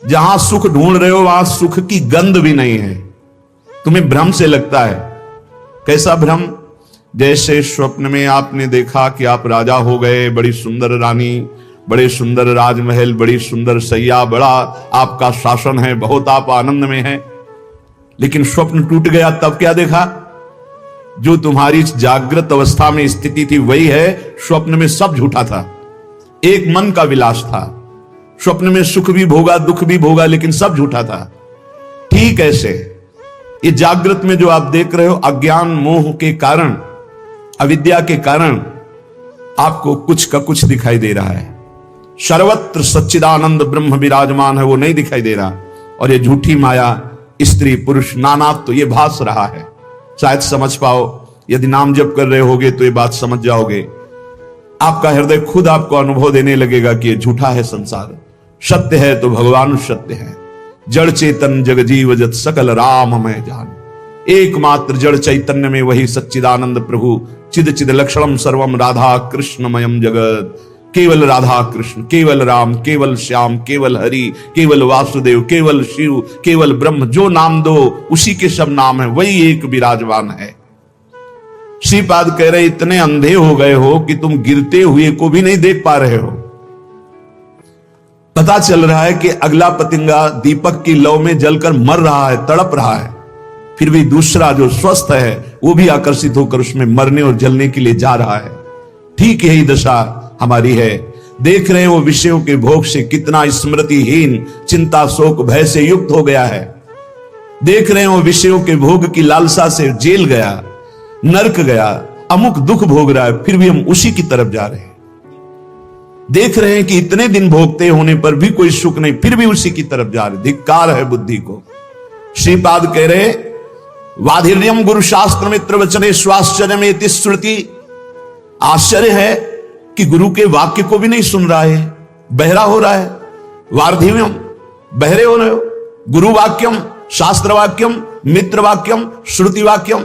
जहां सुख ढूंढ रहे हो वहां सुख की गंध भी नहीं है, तुम्हें भ्रम से लगता है। कैसा भ्रम? जैसे स्वप्न में आपने देखा कि आप राजा हो गए, बड़ी सुंदर रानी, बड़े सुंदर राजमहल, बड़ी सुंदर सैया, बड़ा आपका शासन है, बहुत आप आनंद में हैं, लेकिन स्वप्न टूट गया। तब क्या देखा? जो तुम्हारी जागृत अवस्था में स्थिति थी वही है, स्वप्न में सब झूठा था, एक मन का विलास था। स्वप्न में सुख भी भोगा, दुख भी भोगा, लेकिन सब झूठा था। ठीक ऐसे ये जागृत में जो आप देख रहे हो, अज्ञान मोह के कारण, अविद्या के कारण आपको कुछ का कुछ दिखाई दे रहा है। सर्वत्र सच्चिदानंद ब्रह्म विराजमान है, वो नहीं दिखाई दे रहा। और ये झूठी माया, स्त्री पुरुष नानात्व, तो ये भास रहा है। शायद समझ पाओ, यदि नाम जप कर रहे होगे तो ये बात समझ जाओगे। आपका हृदय खुद आपको अनुभव देने लगेगा कि ये झूठा है संसार, सत्य है तो भगवान सत्य है। जड़ चेतन जग जीव जत सकल राम मैं जान। एकमात्र जड़ चैतन्य में वही सच्चिदानंद प्रभु, चिद चिद लक्षणम सर्वम राधा कृष्णमयम जगत। केवल राधा कृष्ण, केवल राम, केवल श्याम, केवल हरि, केवल वासुदेव, केवल शिव, केवल ब्रह्म। जो नाम दो उसी के सब नाम है, वही एक विराजमान है। श्रीपाद कह रहे इतने अंधे हो गए हो कि तुम गिरते हुए को भी नहीं देख पा रहे हो। पता चल रहा है कि अगला पतंगा दीपक की लौ में जलकर मर रहा है, तड़प रहा है, फिर भी दूसरा जो स्वस्थ है वो भी आकर्षित होकर उसमें मरने और जलने के लिए जा रहा है। ठीक यही दशा हमारी है। देख रहे हो विषयों के भोग से कितना स्मृतिहीन, चिंता शोक भय से युक्त हो गया है। देख रहे हो विषयों के भोग की लालसा से जेल गया, नरक गया, अमुक दुख भोग रहा है, फिर भी हम उसी की तरफ जा रहे हैं। देख रहे हैं कि इतने दिन भोगते होने पर भी कोई सुख नहीं, फिर भी उसी की तरफ जा रहे। धिक्कार है बुद्धि को। श्रीपाद कह रहे वाधिर्यम गुरु शास्त्र मित्र वचने स्वाश्चर्य में श्रुति। आश्चर्य है कि गुरु के वाक्य को भी नहीं सुन रहा है, बहरा हो रहा है। वार्धिव्यम, बहरे हो रहे हो। गुरु वाक्यम, शास्त्र वाक्यम, मित्र वाक्यम, श्रुति वाक्यम।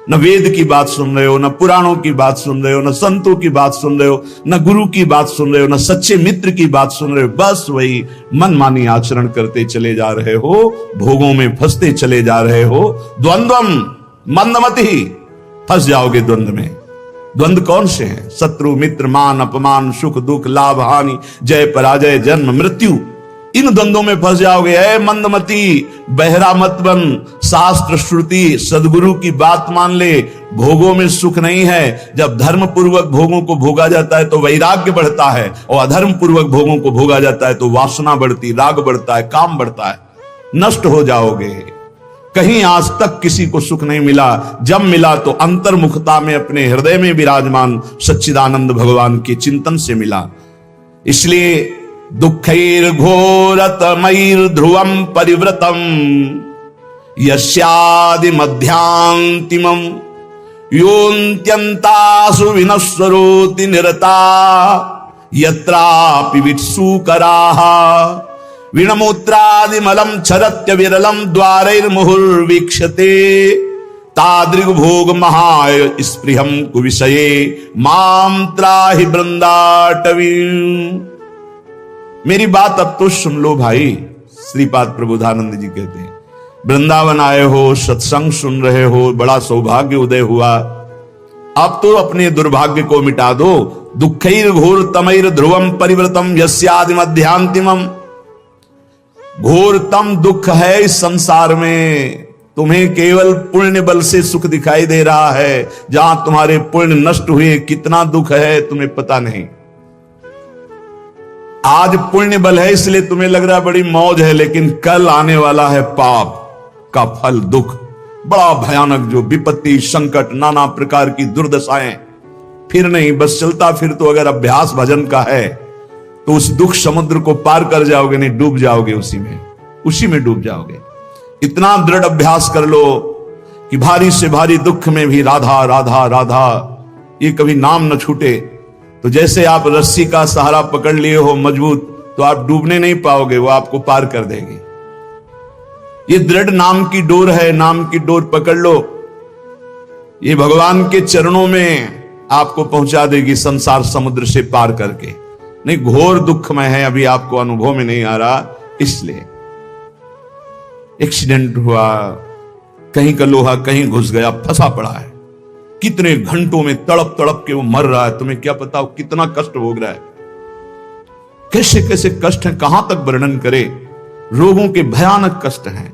न वेद की बात सुन रहे हो, न पुराणों की बात सुन रहे हो, न संतों की बात सुन रहे हो, न गुरु की बात सुन रहे हो, न सच्चे मित्र की बात सुन रहे हो। बस वही मनमानी आचरण करते चले जा रहे हो, भोगों में फंसते चले जा रहे हो। द्वंद्वम मंदमति, फंस जाओगे द्वंद्व में। द्वंद्व कौन से हैं? शत्रु मित्र, मान अपमान, सुख दुख, लाभ हानि, जय पराजय, जन्म मृत्यु। इन द्वंद्वों में फंस जाओगे। ऐ मंदमती, बहरा मत बन। शास्त्र श्रुति सदगुरु की बात मान ले। भोगों में सुख नहीं है। जब धर्म पूर्वक भोगों को भोगा जाता है तो वैराग्य बढ़ता है, और अधर्म पूर्वक भोगों को भोगा जाता है तो वासना बढ़ती, राग बढ़ता है, काम बढ़ता है। नष्ट हो जाओगे। कहीं आज तक किसी को सुख नहीं मिला। जब मिला तो अंतर्मुखता में अपने हृदय में विराजमान सच्चिदानंद भगवान के चिंतन से मिला। इसलिए दुःखैर् घोरतमैर् ध्रुवं परिवृतं यस्यादि मध्यांतिमं योऽन्त्यन्तासु विनश्वरोति निरता यत्रापि वित्सुकराः विणमूत्रादिमलं क्षरत्य विरलं द्वारैर्मुहुर्वीक्षते तादृग्भोग महाय स्पृहं कुविषये मां त्राहि वृंदाटवीं। मेरी बात अब तो सुन लो भाई। श्रीपाद प्रबोधानंद जी कहते हैं वृंदावन आए हो, सत्संग सुन रहे हो, बड़ा सौभाग्य उदय हुआ। अब तो अपने दुर्भाग्य को मिटा दो। दुःखैर् घोरतमैर् ध्रुवं परिवृतं यस्यादि मध्यांतिमम्। घोरतम दुख है इस संसार में। तुम्हें केवल पुण्य बल से सुख दिखाई दे रहा है। जहां तुम्हारे पुण्य नष्ट हुए कितना दुख है तुम्हें पता नहीं। आज पुण्य बल है इसलिए तुम्हें लग रहा है बड़ी मौज है, लेकिन कल आने वाला है पाप का फल, दुख बड़ा भयानक, जो विपत्ति, संकट, नाना प्रकार की दुर्दशाएं। फिर नहीं, बस चलता फिर तो अगर अभ्यास भजन का है तो उस दुख समुद्र को पार कर जाओगे, नहीं डूब जाओगे उसी में डूब जाओगे। इतना दृढ़ अभ्यास कर लो कि भारी से भारी दुख में भी राधा राधा राधा ये कभी नाम न छूटे। तो जैसे आप रस्सी का सहारा पकड़ लिए हो मजबूत, तो आप डूबने नहीं पाओगे, वो आपको पार कर देगी। ये दृढ़ नाम की डोर है, नाम की डोर पकड़ लो, ये भगवान के चरणों में आपको पहुंचा देगी संसार समुद्र से पार करके। नहीं, घोर दुख में है, अभी आपको अनुभव में नहीं आ रहा इसलिए। एक्सीडेंट हुआ, कहीं का लोहा कहीं घुस गया, फंसा पड़ा है, कितने घंटों में तड़प तड़प के वो मर रहा है, तुम्हें क्या पता वो कितना कष्ट भोग रहा है, कैसे कैसे कष्ट हैं, कहां तक वर्णन करे। रोगों के भयानक कष्ट हैं,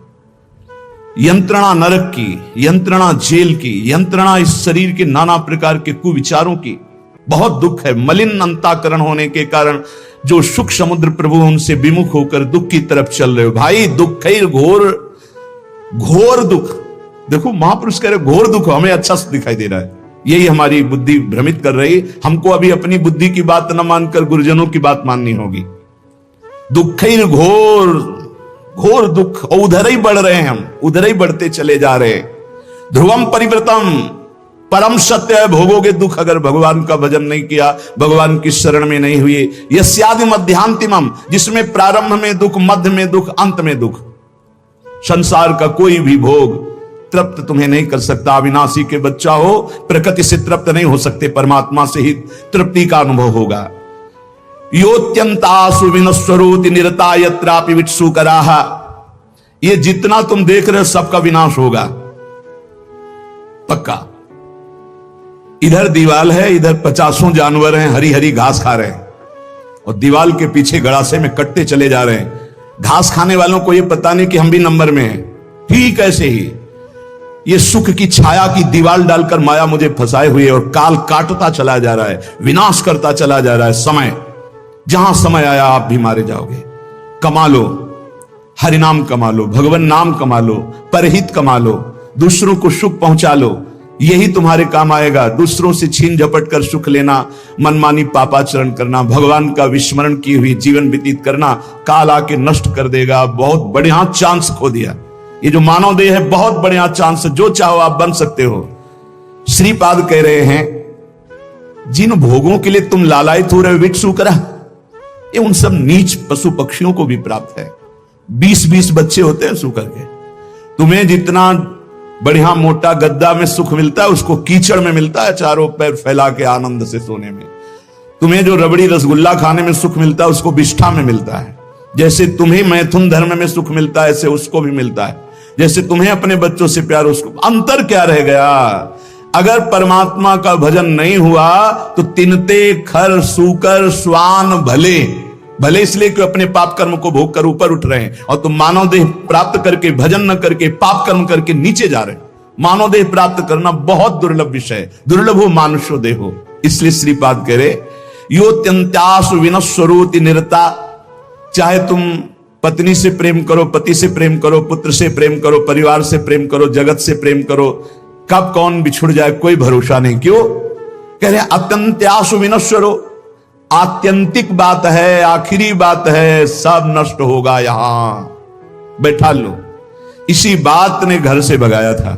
यंत्रणा नरक की, यंत्रणा जेल की, यंत्रणा इस शरीर के नाना प्रकार के कुविचारों की, बहुत दुख है। मलिन अंताकरण होने के कारण जो सुख समुद्र प्रभु उनसे विमुख होकर दुख की तरफ चल रहे हो भाई, दुख है घोर, घोर दुख। देखो महापुरुष कह रहे घोर दुख, हमें अच्छा दिखाई दे रहा है, यही हमारी बुद्धि भ्रमित कर रही। हमको अभी अपनी बुद्धि की बात न मानकर गुरुजनों की बात माननी होगी। दुख ही घोर, घोर दुख, और उधर ही बढ़ रहे हैं हम, उधर ही बढ़ते चले जा रहे हैं। ध्रुवम परिवृतम, परम सत्य है, भोगोगे दुख अगर भगवान का भजन नहीं किया, भगवान की शरण में नहीं हुए। यस्यादि मध्यांतिमम, जिसमें प्रारंभ में दुख, मध्य में दुख, अंत में दुख। संसार का कोई भी भोग तृप्त तुम्हें नहीं कर सकता। अविनाशी के बच्चा हो, प्रकृति से तृप्त नहीं हो सकते, परमात्मा से ही तृप्ति का अनुभव होगा। योत्यंतासु विनश्वरोति निरता यत्रापि वित्सुकराः, ये जितना तुम देख रहे हो सबका विनाश होगा पक्का। इधर दीवाल है, इधर 50 जानवर हैं, हरी हरी घास खा रहे हैं, और दीवाल के पीछे गड़ासे में कटते चले जा रहे हैं। घास खाने वालों को यह पता नहीं कि हम भी नंबर में हैं। ठीक ऐसे ही ये सुख की छाया की दीवाल डालकर माया मुझे फंसाए हुए, और काल काटता चला जा रहा है, विनाश करता चला जा रहा है। समय, जहां समय आया आप भी मारे जाओगे। कमा लो, हरिनाम कमा लो, भगवान नाम कमा लो, परहित कमा लो, दूसरों को सुख पहुंचा लो, यही तुम्हारे काम आएगा। दूसरों से छीन झपट कर सुख लेना, मनमानी पापाचरण करना, भगवान का विस्मरण किए हुए जीवन व्यतीत करना, काल आके नष्ट कर देगा। बहुत बढ़िया चांस खो दिया। ये जो मानव देह है बहुत बढ़िया चांस है, जो चाहो आप बन सकते हो। श्रीपाद कह रहे हैं जिन भोगों के लिए तुम लालायित हो रहे हो वित्सुकरा, ये उन सब नीच पशु पक्षियों को भी प्राप्त है। 20-20 बच्चे होते हैं सुकर के। तुम्हें जितना बढ़िया मोटा गद्दा में सुख मिलता है, उसको कीचड़ में मिलता है, चारों पैर फैला के आनंद से सोने में। तुम्हें जो रबड़ी रसगुल्ला खाने में सुख मिलता है, उसको विष्ठा में मिलता है। जैसे तुम्हें मैथुन धर्म में सुख मिलता है, ऐसे उसको भी मिलता है। जैसे तुम्हें अपने बच्चों से प्यार, उसको। अंतर क्या रह गया? अगर परमात्मा का भजन नहीं हुआ तो तिनते, खर, सूकर, श्वान भले भले इसलिए कि अपने पाप कर्म को भोग कर ऊपर उठ रहे हैं, और तुम मानव देह प्राप्त करके, भजन न करके, पाप कर्म करके नीचे जा रहे हैं। मानव देह प्राप्त करना बहुत दुर्लभ विषय, दुर्लभ हो मानुष्यो देहो। इसलिए श्रीपाद कह रहे योत्यंत्यासु विनश्वरोति निरता, चाहे तुम पत्नी से प्रेम करो, पति से प्रेम करो, पुत्र से प्रेम करो, परिवार से प्रेम करो, जगत से प्रेम करो, कब कौन बिछुड़ जाए कोई भरोसा नहीं। क्यों कह रहे अत्यंत्यासु विनश्वरो, आत्यंतिक बात है, आखिरी बात है, सब नष्ट होगा। यहां बैठा लो। इसी बात ने घर से भगाया था।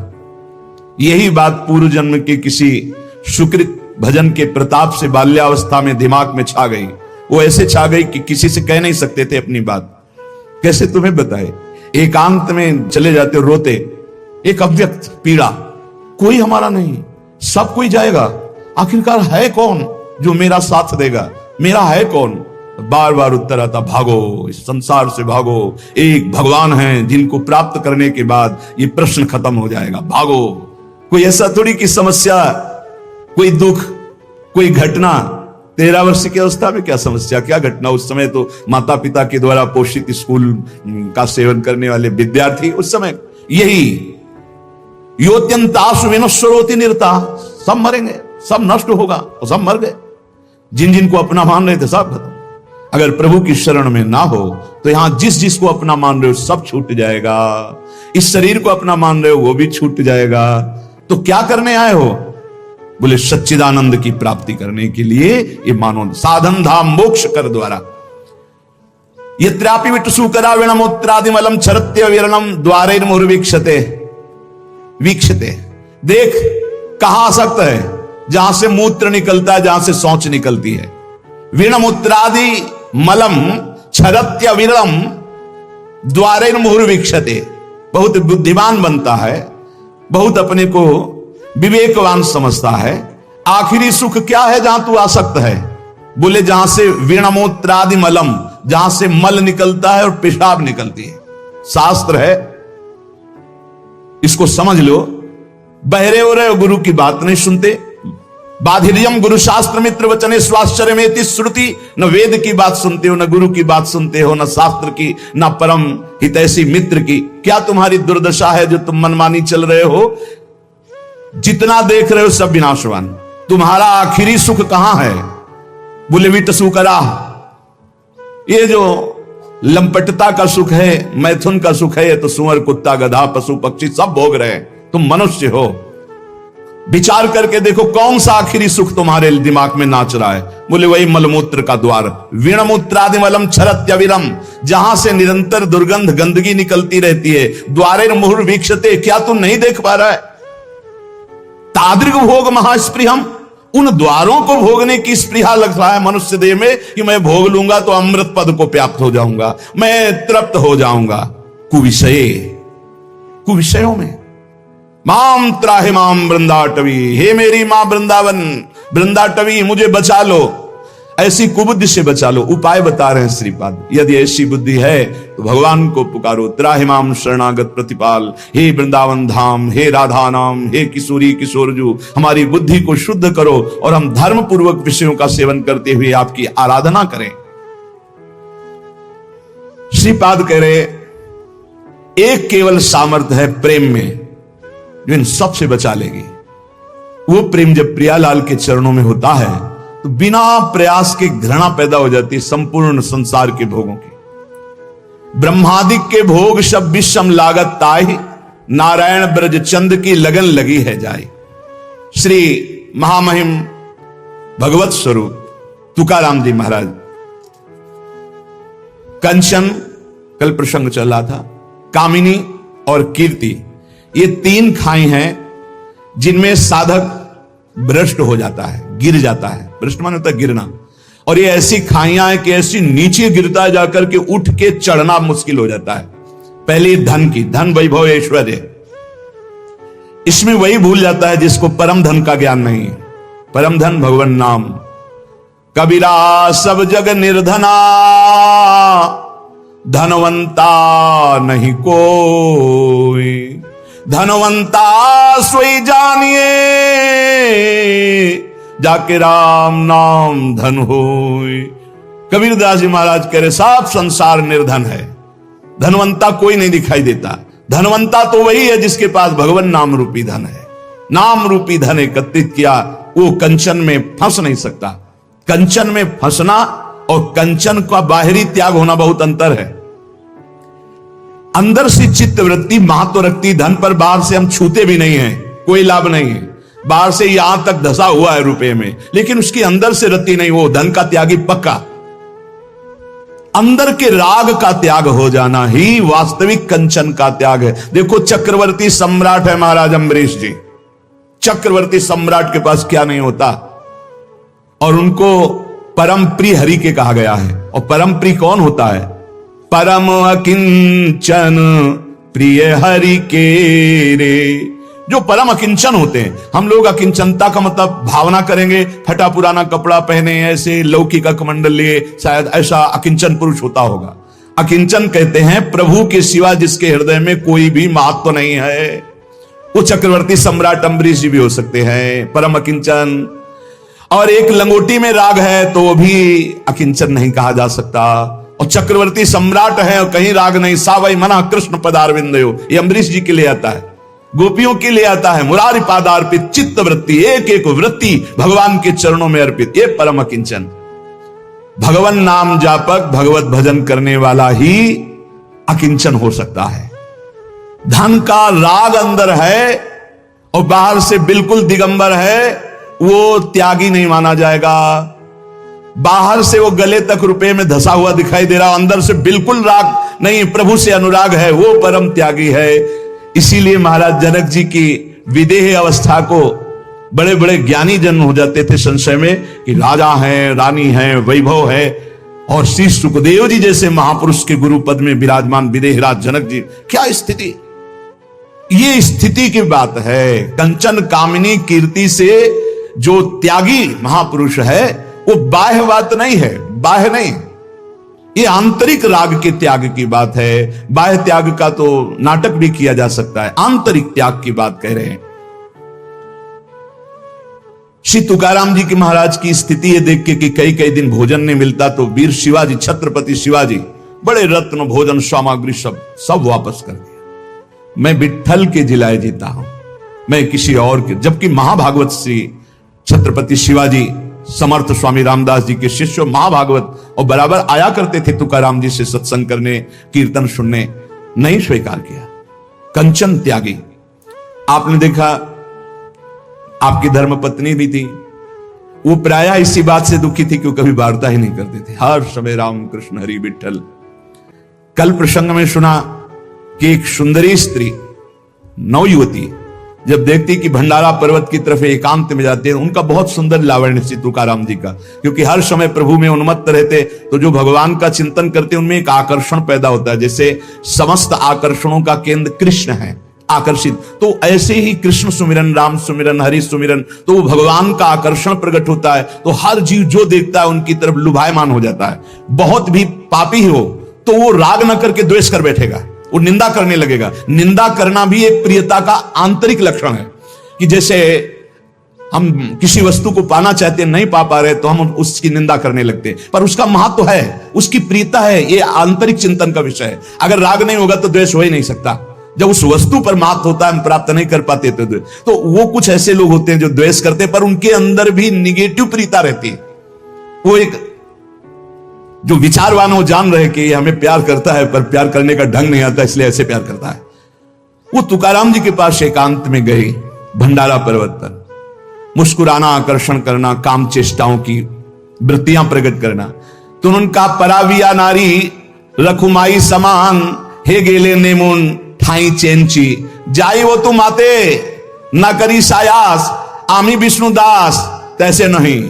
यही बात पूर्व जन्म के किसी सुकृत भजन के प्रताप से बाल्यावस्था में दिमाग में छा गई। वो ऐसे छा गई कि किसी से कह नहीं सकते थे अपनी बात। कैसे तुम्हें बताए? एकांत में चले जाते रोते, एक अव्यक्त पीड़ा, कोई हमारा नहीं, सब कोई जाएगा, आखिरकार है कौन जो मेरा साथ देगा? मेरा है कौन? बार बार उत्तर आता भागो, इस संसार से भागो। एक भगवान है जिनको प्राप्त करने के बाद ये प्रश्न खत्म हो जाएगा। भागो। कोई ऐसा थोड़ी की समस्या, कोई दुख, कोई घटना। 13 वर्ष की अवस्था में क्या समस्या, क्या घटना? उस समय तो माता पिता के द्वारा पोषित स्कूल का सेवन करने वाले विद्यार्थी, उस समय यही योत्यंतासु विनश्वरोति निरता, सब मरेंगे, सब नष्ट होगा, और सब मर गए। जिन जिनको अपना मान रहे थे सब खत्म। अगर प्रभु की शरण में ना हो तो यहां जिस जिसको अपना मान रहे हो सब छूट जाएगा। इस शरीर को अपना मान रहे हो वो भी छूट जाएगा। तो क्या करने आए हो? बोले सच्चिदानंद की प्राप्ति करने के लिए ये मानो साधन धाम मोक्ष कर द्वारा। यत्रापि विट्सुकरा विणमोत्रादिमलम छरत्य विरणम द्वारेण मुहुर्वीक्षते, वीक्षते। देख कहां आसक्त है? जहां से मूत्र निकलता है, जहां से शौच निकलती है। विणमूत्रादि मलम छरत्य विरणम द्वारेण मुहुर्वीक्षते। बहुत बुद्धिमान बनता है, बहुत अपने को विवेकवान समझता है। आखिरी सुख क्या है जहां तू आसक्त है? बोले जहां से विणमूत्रादि मलम, जहां से मल निकलता है और पेशाब निकलती है। शास्त्र है इसको समझ लो। बहरे हो रहे हो, गुरु की बात नहीं सुनते। बाधिर्यम गुरु शास्त्र मित्र वचने स्वाश्चर्य में श्रुति। न वेद की बात सुनते हो, न गुरु की बात सुनते हो, न शास्त्र की, न परम हितैषी मित्र की। क्या तुम्हारी दुर्दशा है जो तुम मनमानी चल रहे हो? जितना देख रहे हो सब विनाशवान। तुम्हारा आखिरी सुख कहां है? बोले विटसु करा। ये जो लंपटता का सुख है, मैथुन का सुख है, ये तो सुअर, कुत्ता, गधा, पशु पक्षी सब भोग रहे हैं। तुम मनुष्य हो। विचार करके देखो कौन सा आखिरी सुख तुम्हारे दिमाग में नाच रहा है? बोले वही मलमूत्र का द्वार। वीणमूत्रादि मलम क्षरत्यविरम, जहां से निरंतर दुर्गंध गंदगी निकलती रहती है। द्वारे मुहुर वीक्षते, क्या तुम नहीं देख पा रहा है? तादृग भोग महास्पृहम, उन द्वारों को भोगने की स्पृहा लग रहा है मनुष्य देह में कि मैं भोग लूंगा तो अमृत पद को प्राप्त हो जाऊंगा, मैं तृप्त हो जाऊंगा। कुविषयों में माम त्राहि माम वृंदाटवी, हे मेरी मां वृंदावन, वृंदाटवी मुझे बचा लो, ऐसी कुबुद्धि से बचा लो। उपाय बता रहे हैं श्रीपाद। यदि ऐसी बुद्धि है तो भगवान को पुकारो। त्राहि माम शरणागत प्रतिपाल, हे वृंदावन धाम, हे राधा नाम, हे किशोरी किशोरजू, हमारी बुद्धि को शुद्ध करो और हम धर्म पूर्वक विषयों का सेवन करते हुए आपकी आराधना करें। श्रीपाद कह रहे एक केवल सामर्थ्य है प्रेम में जो इन सबसे बचा लेगी। वो प्रेम जब प्रियालाल के चरणों में होता है तो बिना प्रयास के घृणा पैदा हो जाती है संपूर्ण संसार के भोगों की। ब्रह्मादिक के भोग सब विषम लागत ताहि, नारायण ब्रज चंद की लगन लगी है जाए। श्री महामहिम भगवत स्वरूप तुकाराम जी महाराज। कंचन कल प्रसंग चल रहा था, कामिनी और कीर्ति, ये तीन खाई हैं जिनमें साधक भ्रष्ट हो जाता है, गिर जाता है। भ्रष्ट माने होता है गिरना। और ये ऐसी खाइयां हैं कि ऐसी नीचे गिरता है जाकर के उठ के चढ़ना मुश्किल हो जाता है। पहली धन की, धन वैभव ऐश्वर्य, इसमें वही भूल जाता है जिसको परम धन का ज्ञान नहीं है। परम धन भगवान नाम। कबीरा सब जग निर्धना, धनवंता नहीं कोई, धनवंता सोई जानिए, जाके राम नाम धन होय। कबीरदास जी महाराज कह रहे सब संसार निर्धन है, धनवंता कोई नहीं दिखाई देता। धनवंता तो वही है जिसके पास भगवान नाम रूपी धन है। नाम रूपी धन एकत्रित किया, वो कंचन में फंस नहीं सकता। कंचन में फंसना और कंचन का बाहरी त्याग होना बहुत अंतर है। अंदर से चित्त वृत्ति महत्व रखती धन पर, बाहर से हम छूते भी नहीं हैं, कोई लाभ नहीं है। बाहर से यहां तक धसा हुआ है रुपए में, लेकिन उसकी अंदर से रति नहीं, वो धन का त्यागी पक्का। अंदर के राग का त्याग हो जाना ही वास्तविक कंचन का त्याग है। देखो चक्रवर्ती सम्राट है महाराज अम्बरीश जी। चक्रवर्ती सम्राट के पास क्या नहीं होता, और उनको परम प्रिय हरि के कहा गया है। और परम प्रिय कौन होता है? परम अकिंचन प्रिय हरि के रे, जो परम अकिंचन होते हैं। हम लोग अकिंचनता का मतलब भावना करेंगे, फटा पुराना कपड़ा पहने, ऐसे लौकी का कमंडल लिए, शायद ऐसा अकिंचन पुरुष होता होगा। अकिंचन कहते हैं प्रभु के सिवा जिसके हृदय में कोई भी महत्व नहीं है। वो चक्रवर्ती सम्राट अम्बरीश जी भी हो सकते हैं, परम अकिंचन। और एक लंगोटी में राग है तो वो भी अकिंचन नहीं कहा जा सकता। और चक्रवर्ती सम्राट है और कहीं राग नहीं, सावई मना कृष्ण पदारविंदयो, ये अम्बरीश जी के लिए आता है, गोपियों के लिए आता है। मुरारी पादार्पित चित्त वृत्ति, एक एक वृत्ति भगवान के चरणों में अर्पित, ये परम अकिंचन। भगवान नाम जापक, भगवत भजन करने वाला ही अकिंचन हो सकता है। धन का राग अंदर है और बाहर से बिल्कुल दिगंबर है, वो त्यागी नहीं माना जाएगा। बाहर से वो गले तक रुपए में धसा हुआ दिखाई दे रहा, अंदर से बिल्कुल राग नहीं, प्रभु से अनुराग है, वो परम त्यागी है। इसीलिए महाराज जनक जी की विदेह अवस्था को बड़े बड़े ज्ञानी जन हो जाते थे संशय में कि राजा हैं, रानी हैं, वैभव है। और श्री सुखदेव जी जैसे महापुरुष के गुरु पद में विराजमान विदेहराज जनक जी, क्या स्थिति! ये स्थिति की बात है। कंचन कामिनी कीर्ति से जो त्यागी महापुरुष है वो बाह्य बात नहीं है, बाह्य नहीं। ये आंतरिक राग के त्याग की बात है। बाह्य त्याग का तो नाटक भी किया जा सकता है, आंतरिक त्याग की बात कह रहे हैं। श्री तुकाराम जी की महाराज की स्थिति है देख के कि कई कई दिन भोजन नहीं मिलता, तो वीर शिवाजी, छत्रपति शिवाजी बड़े रत्न भोजन सामग्री सब वापस कर दिया। मैं विट्ठल के जिलाए जीता हूं, मैं किसी और के। जबकि महाभागवत श्री छत्रपति शिवाजी समर्थ स्वामी रामदास जी के शिष्य महाभागवत और बराबर आया करते थे तुकाराम जी से सत्संग करने, कीर्तन सुनने, नहीं स्वीकार किया। कंचन त्यागी। आपने देखा आपकी धर्मपत्नी भी थी, वो प्रायः इसी बात से दुखी थी कि वो कभी वार्ता ही नहीं करते थे, हर समय राम कृष्ण हरि विठल। कल प्रसंग में सुना कि एक सुंदरी स्त्री, नवयुवती, जब देखती कि भंडारा पर्वत की तरफ एकांत में जाते हैं, उनका बहुत सुंदर लावण्य श्री तुकाराम जी का, क्योंकि हर समय प्रभु में उन्मत्त रहते, तो जो भगवान का चिंतन करते उनमें एक आकर्षण पैदा होता है। जैसे समस्त आकर्षणों का केंद्र कृष्ण है, आकर्षित, तो ऐसे ही कृष्ण सुमिरन, राम सुमिरन, हरि सुमिरन, तो भगवान का आकर्षण प्रकट होता है। तो हर जीव जो देखता है उनकी तरफ लुभायमान हो जाता है। बहुत भी पापी हो तो वो राग न करके द्वेष कर बैठेगा, वो निंदा करने लगेगा। निंदा करना भी एक प्रियता का आंतरिक लक्षण है, कि जैसे हम किसी वस्तु को पाना चाहते हैं, नहीं पा रहे तो हम उसकी निंदा करने लगते हैं, पर उसका महत्व है, उसकी प्रियता है, ये आंतरिक चिंतन का विषय है। अगर राग नहीं होगा तो द्वेष हो ही नहीं सकता। जब उस वस्तु पर महत्व होता है, हम प्राप्त नहीं कर पाते तो वो कुछ ऐसे लोग होते हैं जो द्वेष करते हैं, पर उनके अंदर भी निगेटिव प्रियता रहती है। वो एक जो विचारवान हो जान रहे कि ये हमें प्यार करता है, पर प्यार करने का ढंग नहीं आता, इसलिए ऐसे प्यार करता है। वो तुकाराम जी के पास एकांत में गए, भंडारा पर्वत पर, मुस्कुराना, आकर्षण करना, काम चेष्टाओं की वृत्तियां प्रकट करना। तो उनका पराविया नारी रखुमाई समान, हे गेले नेमुन ठाई चेंची, जाई वो तुम आते न करी सायास, आमी विष्णुदास तैसे नहीं।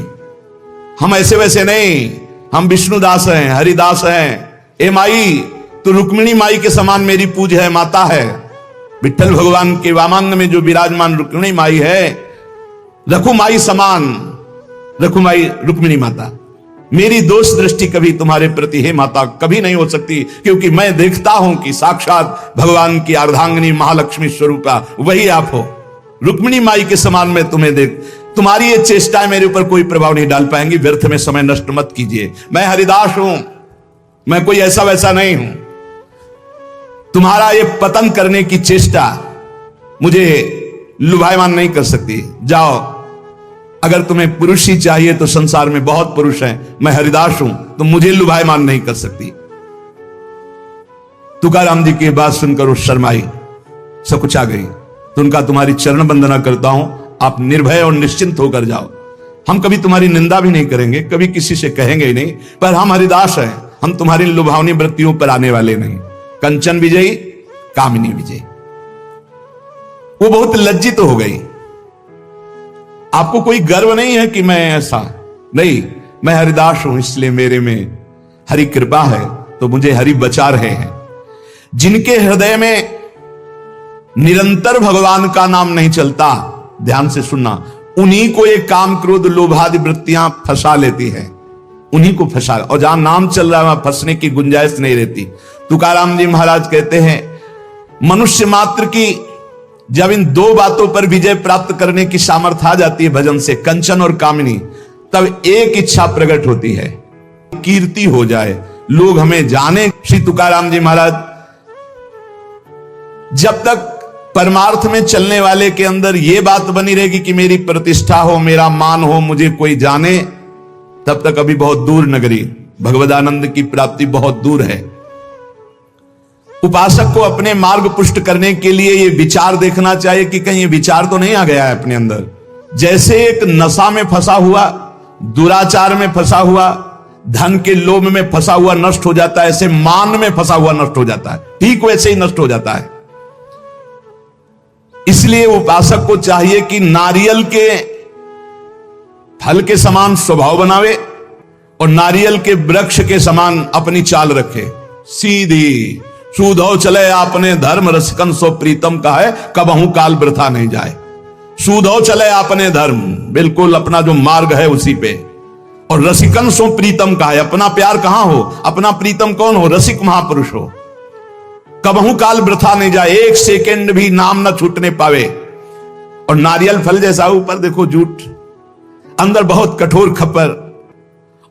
हम ऐसे वैसे नहीं, हम विष्णुदास हैं, हरिदास हैं। ए माई, तू रुक्मिणी माई के समान मेरी पूज है, माता है। विठ्ठल भगवान के वामांग में जो विराजमान रुक्मिणी माई है, रखुमाई समान, रखुमाई रुक्मिणी माता, मेरी दोष दृष्टि कभी तुम्हारे प्रति हे माता कभी नहीं हो सकती, क्योंकि मैं देखता हूं कि साक्षात भगवान की अर्धांगिनी महालक्ष्मी स्वरूपा वही आप हो। रुक्मिणी माई के समान मैं तुम्हें देख, तुम्हारी ये चेष्टाएं मेरे ऊपर कोई प्रभाव नहीं डाल पाएंगी, व्यर्थ में समय नष्ट मत कीजिए। मैं हरिदास हूं, मैं कोई ऐसा वैसा नहीं हूं। तुम्हारा ये पतन करने की चेष्टा मुझे लुभायमान नहीं कर सकती। जाओ, अगर तुम्हें पुरुष ही चाहिए तो संसार में बहुत पुरुष हैं, मैं हरिदास हूं, तो मुझे लुभायमान नहीं कर सकती। तुकाराम जी की बात सुनकर वो शर्माई, सकुचा गई। तो उनका तुम्हारी चरण वंदना करता हूं, आप निर्भय और निश्चिंत होकर जाओ। हम कभी तुम्हारी निंदा भी नहीं करेंगे, कभी किसी से कहेंगे ही नहीं, पर हम हरिदास हैं, हम तुम्हारी लुभावनी वृत्तियों पर आने वाले नहीं। कंचन विजयी, कामिनी विजयी। वो बहुत लज्जित हो गई। आपको कोई गर्व नहीं है कि मैं ऐसा नहीं, मैं हरिदास हूं, इसलिए मेरे में हरि कृपा है, तो मुझे हरि बचा रहे हैं। जिनके हृदय में निरंतर भगवान का नाम नहीं चलता, ध्यान से सुनना, उन्हीं को ये काम क्रोध लोभादि वृत्तियां फंसा लेती है, उन्हीं को फंसा। और जहां नाम चल रहा है वहां फंसने की गुंजाइश नहीं रहती। तुकाराम जी महाराज कहते हैं, मनुष्य मात्र की जब इन दो बातों पर विजय प्राप्त करने की सामर्थ्य आ जाती है भजन से, कंचन और कामिनी, तब एक इच्छा प्रकट होती है, कीर्ति हो जाए, लोग हमें जाने। श्री तुकाराम जी महाराज, जब तक परमार्थ में चलने वाले के अंदर यह बात बनी रहेगी कि मेरी प्रतिष्ठा हो, मेरा मान हो, मुझे कोई जाने, तब तक अभी बहुत दूर नगरी, भगवदानंद की प्राप्ति बहुत दूर है। उपासक को अपने मार्ग पुष्ट करने के लिए यह विचार देखना चाहिए कि कहीं ये विचार तो नहीं आ गया है अपने अंदर। जैसे एक नशा में फंसा हुआ, दुराचार में फंसा हुआ, धन के लोभ में फंसा हुआ नष्ट हो जाता है, ऐसे मान में फंसा हुआ नष्ट हो जाता है, ठीक वैसे ही नष्ट हो जाता है। इसलिए उपासक को चाहिए कि नारियल के फल के समान स्वभाव बनावे और नारियल के वृक्ष के समान अपनी चाल रखे, सीधी। सूधो चले आपने धर्म, रसिकन सो प्रीतम का है, कबहू काल वृथा नहीं जाए। सूधो चले आपने धर्म, बिल्कुल अपना जो मार्ग है उसी पे, और रसिकन सो प्रीतम का है। अपना प्यार कहां हो, अपना प्रीतम कौन हो? रसिक महापुरुष हो। कबहू काल वृथा नहीं जाए, एक सेकंड भी नाम न छूटने पावे। और नारियल फल जैसा ऊपर देखो जूट, अंदर बहुत कठोर खप्पर,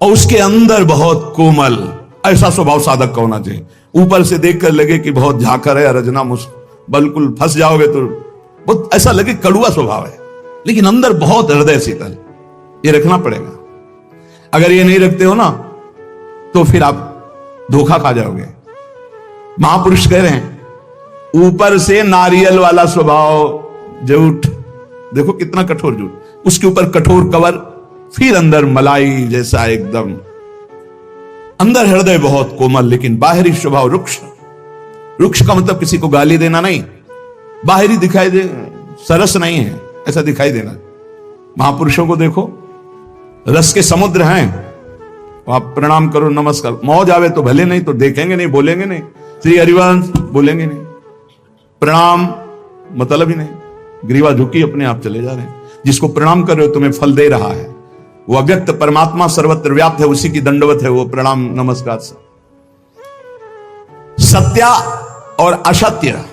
और उसके अंदर बहुत कोमल। ऐसा स्वभाव साधक का होना चाहिए। ऊपर से देखकर लगे कि बहुत झाकर है, रजना बिल्कुल फंस जाओगे तो बहुत ऐसा लगे कड़ुआ स्वभाव है, लेकिन अंदर बहुत हृदय शीतल। ये रखना पड़ेगा। अगर ये नहीं रखते हो ना तो फिर आप धोखा खा जाओगे। महापुरुष कह रहे हैं ऊपर से नारियल वाला स्वभाव, जूठ देखो कितना कठोर जूठ, उसके ऊपर कठोर कवर, फिर अंदर मलाई जैसा एकदम, अंदर हृदय बहुत कोमल, लेकिन बाहरी स्वभाव रुक्ष। रुक्ष का मतलब किसी को गाली देना नहीं, बाहरी दिखाई दे सरस नहीं है, ऐसा दिखाई देना। महापुरुषों को देखो, रस के समुद्र हैं, आप प्रणाम करो, नमस्कार, मौज आवे तो भले, नहीं तो देखेंगे नहीं, बोलेंगे नहीं, श्री हरिवंश बोलेंगे नहीं, प्रणाम मतलब ही नहीं, ग्रीवा झुकी अपने आप चले जा रहे हैं। जिसको प्रणाम कर रहे हो तुम्हें फल दे रहा है, वो अव्यक्त परमात्मा सर्वत्र व्याप्त है, उसी की दंडवत है वो प्रणाम नमस्कार से। सत्य और असत्य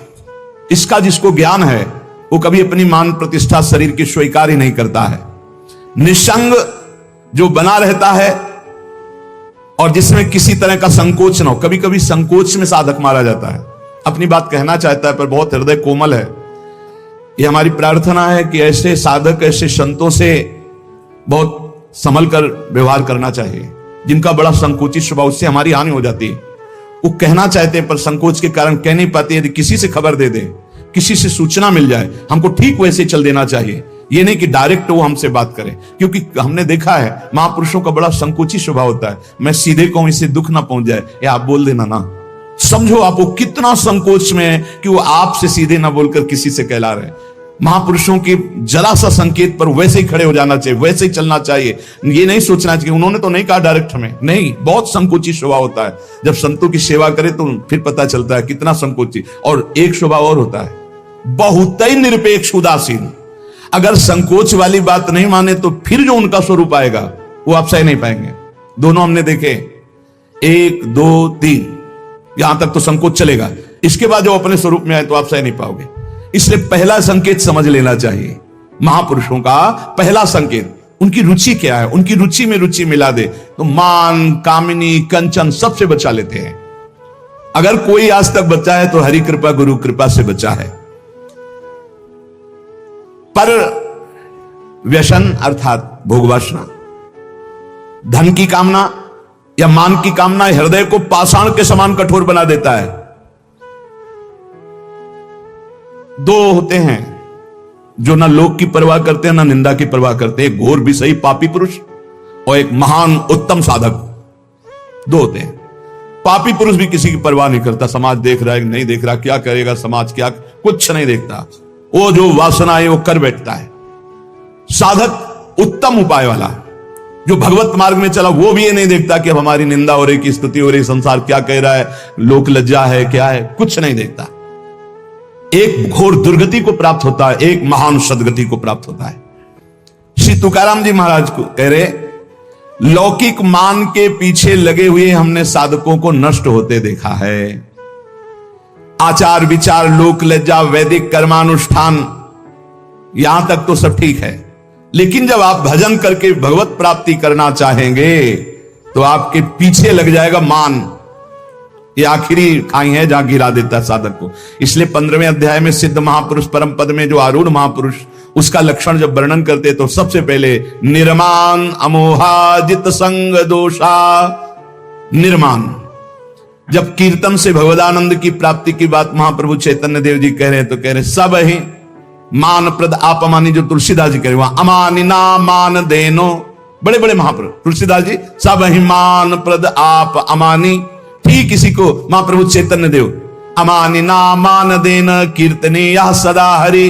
इसका जिसको ज्ञान है वो कभी अपनी मान प्रतिष्ठा शरीर की स्वीकार ही नहीं करता है। निसंग जो बना रहता है और जिसमें किसी तरह का संकोच ना हो, कभी कभी संकोच में साधक मारा जाता है, अपनी बात कहना चाहता है पर बहुत हृदय कोमल है। ये हमारी प्रार्थना है कि ऐसे साधक, ऐसे संतों से बहुत संभल कर व्यवहार करना चाहिए, जिनका बड़ा संकोचित स्वभाव, उससे हमारी हानि हो जाती है। वो कहना चाहते हैं पर संकोच के कारण कह नहीं पाते। यदि किसी से खबर दे दे, किसी से सूचना मिल जाए, हमको ठीक वैसे चल देना चाहिए। ये नहीं कि डायरेक्ट वो हमसे बात करे, क्योंकि हमने देखा है महापुरुषों का बड़ा संकोचित स्वभाव होता है। मैं सीधे कहूं इससे दुख ना पहुंच जाए, या आप बोल देना ना, समझो आप वो कितना संकोच में है कि वो आपसे सीधे ना बोलकर किसी से कहला रहे हैं। महापुरुषों की जरा सा संकेत पर वैसे ही खड़े हो जाना चाहिए, वैसे ही चलना चाहिए। ये नहीं सोचना चाहिए उन्होंने तो नहीं कहा डायरेक्ट हमें, नहीं, बहुत संकोची स्वभाव होता है। जब संतों की सेवा करे तो फिर पता चलता है कितना संकोची। और एक स्वभाव और होता है, बहुत ही निरपेक्ष उदासीन। अगर संकोच वाली बात नहीं माने तो फिर जो उनका स्वरूप आएगा वो आप सह नहीं पाएंगे। दोनों हमने देखे, 1 2 3, यहां तक तो संकोच चलेगा, इसके बाद जो अपने स्वरूप में आए तो आप सह नहीं पाओगे। इसलिए पहला संकेत समझ लेना चाहिए। महापुरुषों का पहला संकेत, उनकी रुचि क्या है, उनकी रुचि में रुचि मिला दे तो मान, कामिनी, कंचन सबसे बचा लेते हैं। अगर कोई आज तक बचा है तो हरि कृपा, गुरु कृपा से बचा है। पर व्यसन अर्थात भोग वासना, धन की कामना या मान की कामना हृदय को पाषाण के समान कठोर बना देता है। दो होते हैं जो ना लोक की परवाह करते हैं ना निंदा की परवाह करते हैं, एक घोर भी सही पापी पुरुष और एक महान उत्तम साधक। दो होते हैं। पापी पुरुष भी किसी की परवाह नहीं करता, समाज देख रहा है नहीं देख रहा, क्या करेगा समाज, क्या, कुछ नहीं देखता, वो जो वासना है वो कर बैठता है। साधक उत्तम उपाय वाला जो भगवत मार्ग में चला, वो भी ये नहीं देखता कि अब हमारी निंदा हो रही, की स्तुति हो रही, संसार क्या कह रहा है, लोक लज्जा है, क्या है, कुछ नहीं देखता। एक घोर दुर्गति को प्राप्त होता है, एक महान सदगति को प्राप्त होता है। श्री तुकाराम जी महाराज को कह रहे, लौकिक मान के पीछे लगे हुए हमने साधकों को नष्ट होते देखा है। आचार विचार, लोक लज्जा, वैदिक कर्मानुष्ठान, यहां तक तो सब ठीक है, लेकिन जब आप भजन करके भगवत प्राप्ति करना चाहेंगे तो आपके पीछे लग जाएगा मान। ये आखिरी खाई है जहां गिरा देता है साधक को। इसलिए 15वें अध्याय में सिद्ध महापुरुष परम पद में जो आरूढ़ महापुरुष, उसका लक्षण जब वर्णन करते तो सबसे पहले निर्माण अमोहाजित संग दोषा। निर्माण, जब कीर्तन से भगवदानंद की प्राप्ति की बात महाप्रभु चैतन्य देव जी कह रहे हैं तो कह रहे सब ही मान प्रद आप अमानी, जो तुलसीदास जी कह रहे वहां अमानी ना मान देनो, बड़े बड़े महापुरुष तुलसीदास जी, सब ही मान प्रद आप अमानी। ठीक इसी को महाप्रभु चैतन्य देव अमानी ना मान देना कीर्तने या सदा हरि।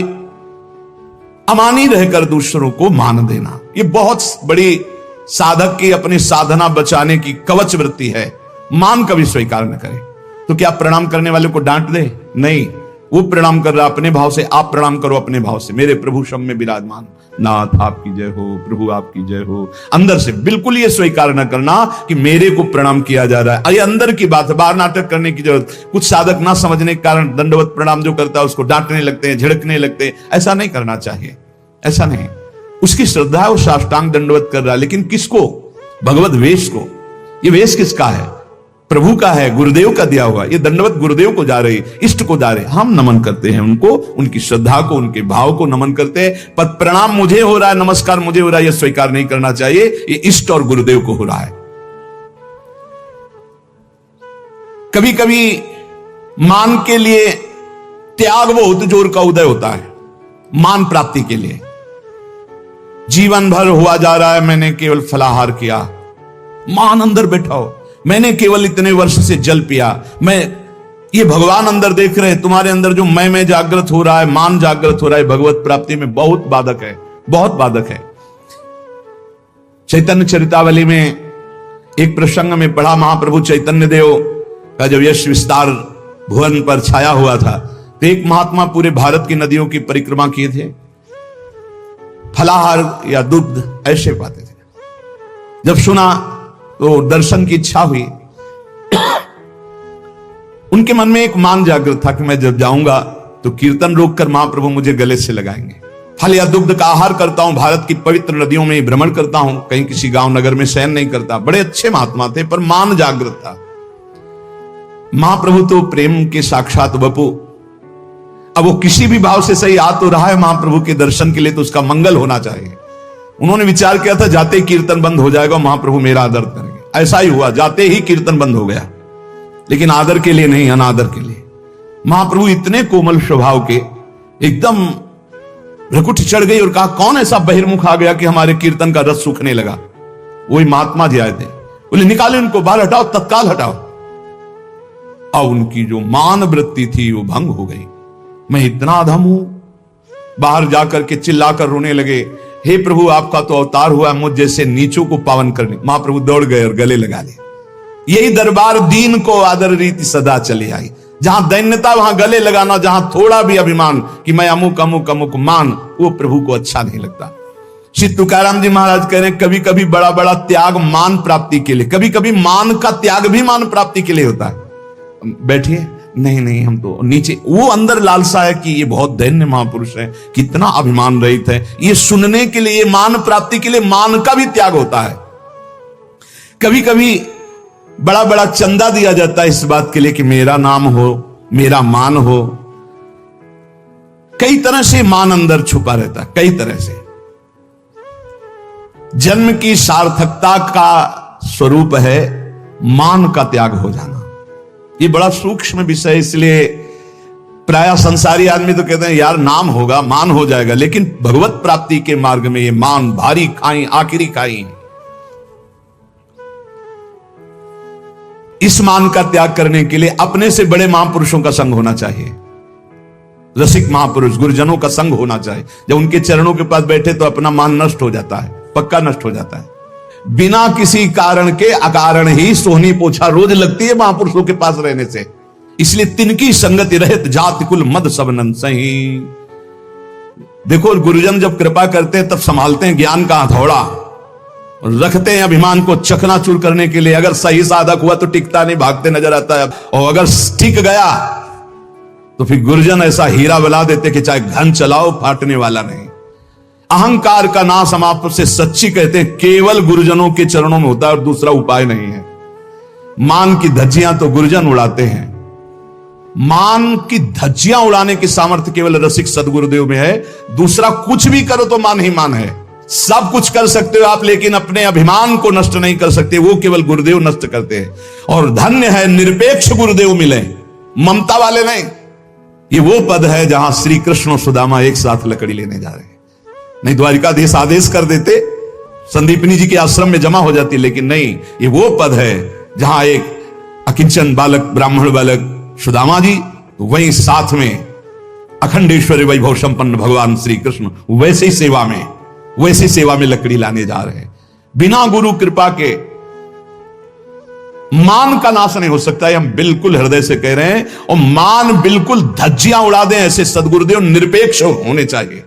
अमानी रहकर दूसरों को मान देना, ये बहुत बड़ी साधक की अपनी साधना बचाने की कवच वृत्ति है। मान कभी स्वीकार न करे। तो क्या प्रणाम करने वाले को डांट दे? नहीं, वो प्रणाम कर रहा अपने भाव से, आप प्रणाम करो अपने भाव से। मेरे प्रभु सब में विराजमान नाथ आपकी जय हो, प्रभु आपकी जय हो। अंदर से बिल्कुल ये स्वीकार न करना कि मेरे को प्रणाम किया जा रहा है। ये अंदर की बात है, बाहर नाटक करने की जरूरत। कुछ साधक ना समझने के कारण दंडवत प्रणाम जो करता है उसको डांटने लगते हैं, झिड़कने लगते हैं। ऐसा नहीं करना चाहिए, ऐसा नहीं। उसकी श्रद्धा है, वो साष्टांग दंडवत कर रहा है, लेकिन किसको? भगवत वेश को। ये वेश किसका है? प्रभु का है, गुरुदेव का दिया हुआ। ये दंडवत गुरुदेव को जा रही, इष्ट को जा रहे। हम नमन करते हैं उनको, उनकी श्रद्धा को, उनके भाव को नमन करते हैं। पर प्रणाम मुझे हो रहा है, नमस्कार मुझे हो रहा है, यह स्वीकार नहीं करना चाहिए। ये इष्ट और गुरुदेव को हो रहा है। कभी कभी मान के लिए त्याग बहुत जोर का उदय होता है, मान प्राप्ति के लिए। जीवन भर हुआ जा रहा है मैंने केवल फलाहार किया, मान अंदर बैठाओ। मैंने केवल इतने वर्ष से जल पिया, मैं ये भगवान अंदर देख रहे हैं। तुम्हारे अंदर जो मैं जागृत हो रहा है, मान जागृत हो रहा है, भगवत प्राप्ति में बहुत बाधक है, बहुत बाधक है। चैतन्य चरितावली में एक प्रसंग में पढ़ा, महाप्रभु चैतन्य देव का जब यश विस्तार भुवन पर छाया हुआ था, तो एक महात्मा पूरे भारत की नदियों की परिक्रमा किए थे, फलाहार या दुग्ध ऐसे पाते थे। जब सुना तो दर्शन की इच्छा हुई। उनके मन में एक मान जागृत था कि मैं जब जाऊंगा तो कीर्तन रोककर महाप्रभु मुझे गले से लगाएंगे। फल या दुग्ध का आहार करता हूं, भारत की पवित्र नदियों में भ्रमण करता हूं, कहीं किसी गांव नगर में शयन नहीं करता। बड़े अच्छे महात्मा थे, पर मान जागृत था। महाप्रभु तो प्रेम के साक्षात वपु। अब वो किसी भी भाव से सही आ तो रहा है महाप्रभु के दर्शन के लिए, तो उसका मंगल होना चाहिए। उन्होंने विचार किया था जाते ही कीर्तन बंद हो जाएगा, महाप्रभु मेरा आदर करेंगे। ऐसा ही हुआ, जाते ही कीर्तन बंद हो गया, लेकिन आदर के लिए नहीं, अनादर के लिए। महाप्रभु इतने कोमल स्वभाव के, एकदम भ्रकुटी चढ़ गई और कहा कौन ऐसा बहिर्मुख आ गया कि हमारे कीर्तन का रस सूखने लगा। वही महात्मा जी आए थे, बोले निकाले उनको, बाहर हटाओ, तत्काल हटाओ। और उनकी जो मान वृत्ति थी वो भंग हो गई। मैं इतना अधम हूं, बाहर जाकर के चिल्लाकर रोने लगे, हे प्रभु आपका तो अवतार हुआ मुझ जैसे नीचों को पावन करने। महाप्रभु दौड़ गए और गले लगा लिए। यही दरबार दीन को आदर रीति सदा चली आई। जहां दैन्यता वहां गले लगाना, जहां थोड़ा भी अभिमान कि मैं अमुक अमुक अमुक मान, वो प्रभु को अच्छा नहीं लगता। श्री तुकाराम जी महाराज कह रहे हैं कभी कभी बड़ा बड़ा त्याग मान प्राप्ति के लिए, कभी कभी मान का त्याग भी मान प्राप्ति के लिए होता है। बैठिए, नहीं नहीं हम तो नीचे, वो अंदर लालसा है कि ये बहुत दैन्य महापुरुष है, कितना अभिमान रहित है। ये सुनने के लिए, मान प्राप्ति के लिए मान का भी त्याग होता है। कभी कभी बड़ा बड़ा चंदा दिया जाता है इस बात के लिए कि मेरा नाम हो, मेरा मान हो। कई तरह से मान अंदर छुपा रहता है, कई तरह से। जन्म की सार्थकता का स्वरूप है मान का त्याग हो जाना। ये बड़ा सूक्ष्म विषय, इसलिए प्राय संसारी आदमी तो कहते हैं यार नाम होगा, मान हो जाएगा, लेकिन भगवत प्राप्ति के मार्ग में ये मान भारी खाई, आखिरी खाई। इस मान का त्याग करने के लिए अपने से बड़े महापुरुषों का संग होना चाहिए। रसिक महापुरुष गुरुजनों का संग होना चाहिए। जब उनके चरणों के पास बैठे तो अपना मान नष्ट हो जाता है, पक्का नष्ट हो जाता है। बिना किसी कारण के अकारण ही सोहनी पोछा रोज लगती है महापुरुषों के पास रहने से। इसलिए तिनकी संगति रहित जाति कुल मद सबनन सही। देखो गुरुजन जब कृपा करते हैं तब संभालते हैं ज्ञान का हथौड़ा, रखते हैं अभिमान को चकनाचूर करने के लिए। अगर सही साधक हुआ तो टिकता नहीं, भागते नजर आता है, और अगर टिक गया तो फिर गुरुजन ऐसा हीरा बना देते कि चाहे घन चलाओ फाटने वाला नहीं। अहंकार का नाश हम आपसे सच्ची कहते हैं केवल गुरुजनों के चरणों में होता है और दूसरा उपाय नहीं है। मान की धज्जियां तो गुरुजन उड़ाते हैं, मान की धज्जियां उड़ाने की सामर्थ्य केवल रसिक सदगुरुदेव में है। दूसरा कुछ भी करो तो मान ही मान है। सब कुछ कर सकते हो आप, लेकिन अपने अभिमान को नष्ट नहीं कर सकते, वो केवल गुरुदेव नष्ट करते हैं। और धन्य है निरपेक्ष गुरुदेव मिले, ममता वाले नहीं। ये वो पद है जहां श्री कृष्ण और सुदामा एक साथ लकड़ी लेने जा रहे हैं। नहीं द्वारिकाधीश आदेश कर देते, संदीपनी जी के आश्रम में जमा हो जाती, लेकिन नहीं, ये वो पद है जहां एक अकिंचन बालक, ब्राह्मण बालक सुदामा जी, वहीं साथ में अखंडेश्वरी वैभव संपन्न भगवान श्री कृष्ण वैसी सेवा में लकड़ी लाने जा रहे हैं। बिना गुरु कृपा के मान का नाश नहीं हो सकता है, हम बिल्कुल हृदय से कह रहे हैं। और मान बिल्कुल धज्जियां उड़ा दें, ऐसे सदगुरुदेव निरपेक्ष होने चाहिए।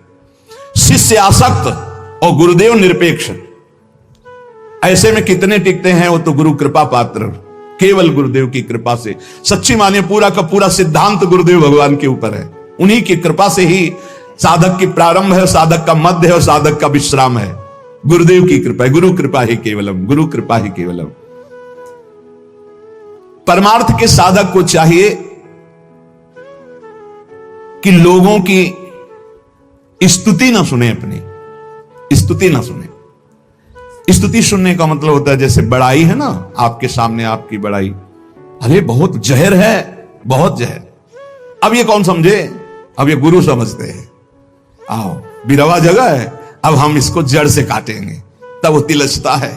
शिष्य आसक्त और गुरुदेव निरपेक्ष, ऐसे में कितने टिकते हैं? वो तो गुरु कृपा पात्र, केवल गुरुदेव की कृपा से। सच्ची मानिए पूरा का पूरा सिद्धांत गुरुदेव भगवान के ऊपर है। उन्हीं की कृपा से ही साधक की प्रारंभ है, साधक का मध्य है और साधक का विश्राम है। गुरुदेव की कृपा है, गुरु कृपा ही केवलम, गुरु कृपा ही केवलम। परमार्थ के साधक को चाहिए कि लोगों की स्तुति ना सुने, अपनी स्तुति ना सुने। स्तुति सुनने का मतलब होता है जैसे बड़ाई है ना, आपके सामने आपकी बड़ाई, अरे बहुत जहर है, बहुत जहर। अब ये कौन समझे? अब ये गुरु समझते हैं। आओ बिरवा जगह है, अब हम इसको जड़ से काटेंगे। तब वो तिलचता है,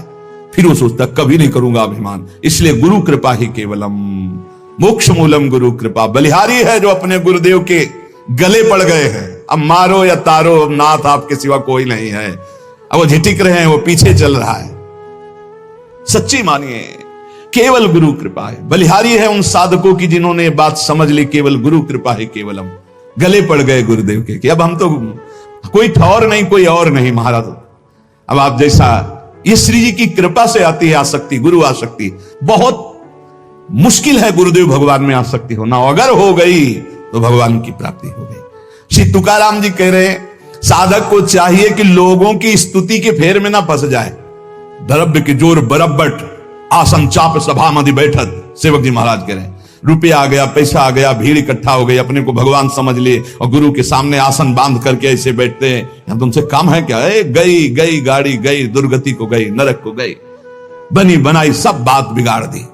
फिर वो सोचता कभी नहीं करूंगा अभिमान। इसलिए गुरु कृपा ही केवलम, मोक्ष मूलम गुरु कृपा। बलिहारी है जो अपने गुरुदेव के गले पड़ गए हैं। अब मारो या तारो, अब नाथ आपके सिवा कोई नहीं है। अब वो झिटिक रहे हैं, वो पीछे चल रहा है। सच्ची मानिए केवल गुरु कृपा है। बलिहारी है उन साधकों की जिन्होंने ये बात समझ ली, केवल गुरु कृपा है केवलम। गले पड़ गए गुरुदेव के कि अब हम तो कोई ठौर नहीं, कोई और नहीं महाराज। अब आप जैसा, ये श्री जी की कृपा से आती है आसक्ति, गुरु आसक्ति। बहुत मुश्किल है गुरुदेव भगवान में आसक्ति होना, अगर हो गई तो भगवान की प्राप्ति हो गई। श्री तुकाराम जी कह रहे हैं साधक को चाहिए कि लोगों की स्तुति के फेर में ना फंस जाए। द्रव्य के जोर बरब्बट, आसन चाप सभा मधि बैठत, सेवक जी महाराज कह रहे हैं। रुपया आ गया, पैसा आ गया, भीड़ इकट्ठा हो गई, अपने को भगवान समझ लिए और गुरु के सामने आसन बांध करके ऐसे बैठते हैं। हम तुमसे काम है क्या? गई गई गाड़ी गई, दुर्गति को गई, नरक को गई, बनी बनाई सब बात बिगाड़ दी।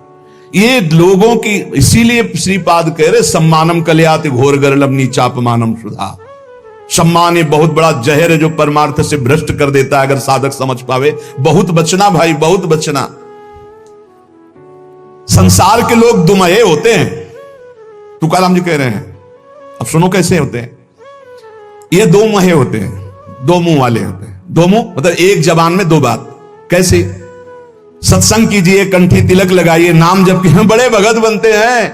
ये लोगों की, इसीलिए श्रीपाद कह रहे सम्मानम कल्याति घोर गरलम नीचापमानम सुधा। सम्मान ये बहुत बड़ा जहर है जो परमार्थ से भ्रष्ट कर देता है, अगर साधक समझ पावे। बहुत बचना भाई, बहुत बचना। संसार के लोग दुमहे होते हैं, तुकाराम जी कह रहे हैं। अब सुनो कैसे होते हैं ये। दो मुहे होते हैं, दो मुंह वाले होते हैं। दो मुंह मतलब एक जबान में दो बात। कैसे? सत्संग कीजिए, कंठी तिलक लगाइए, नाम जप के बड़े भगत बनते हैं,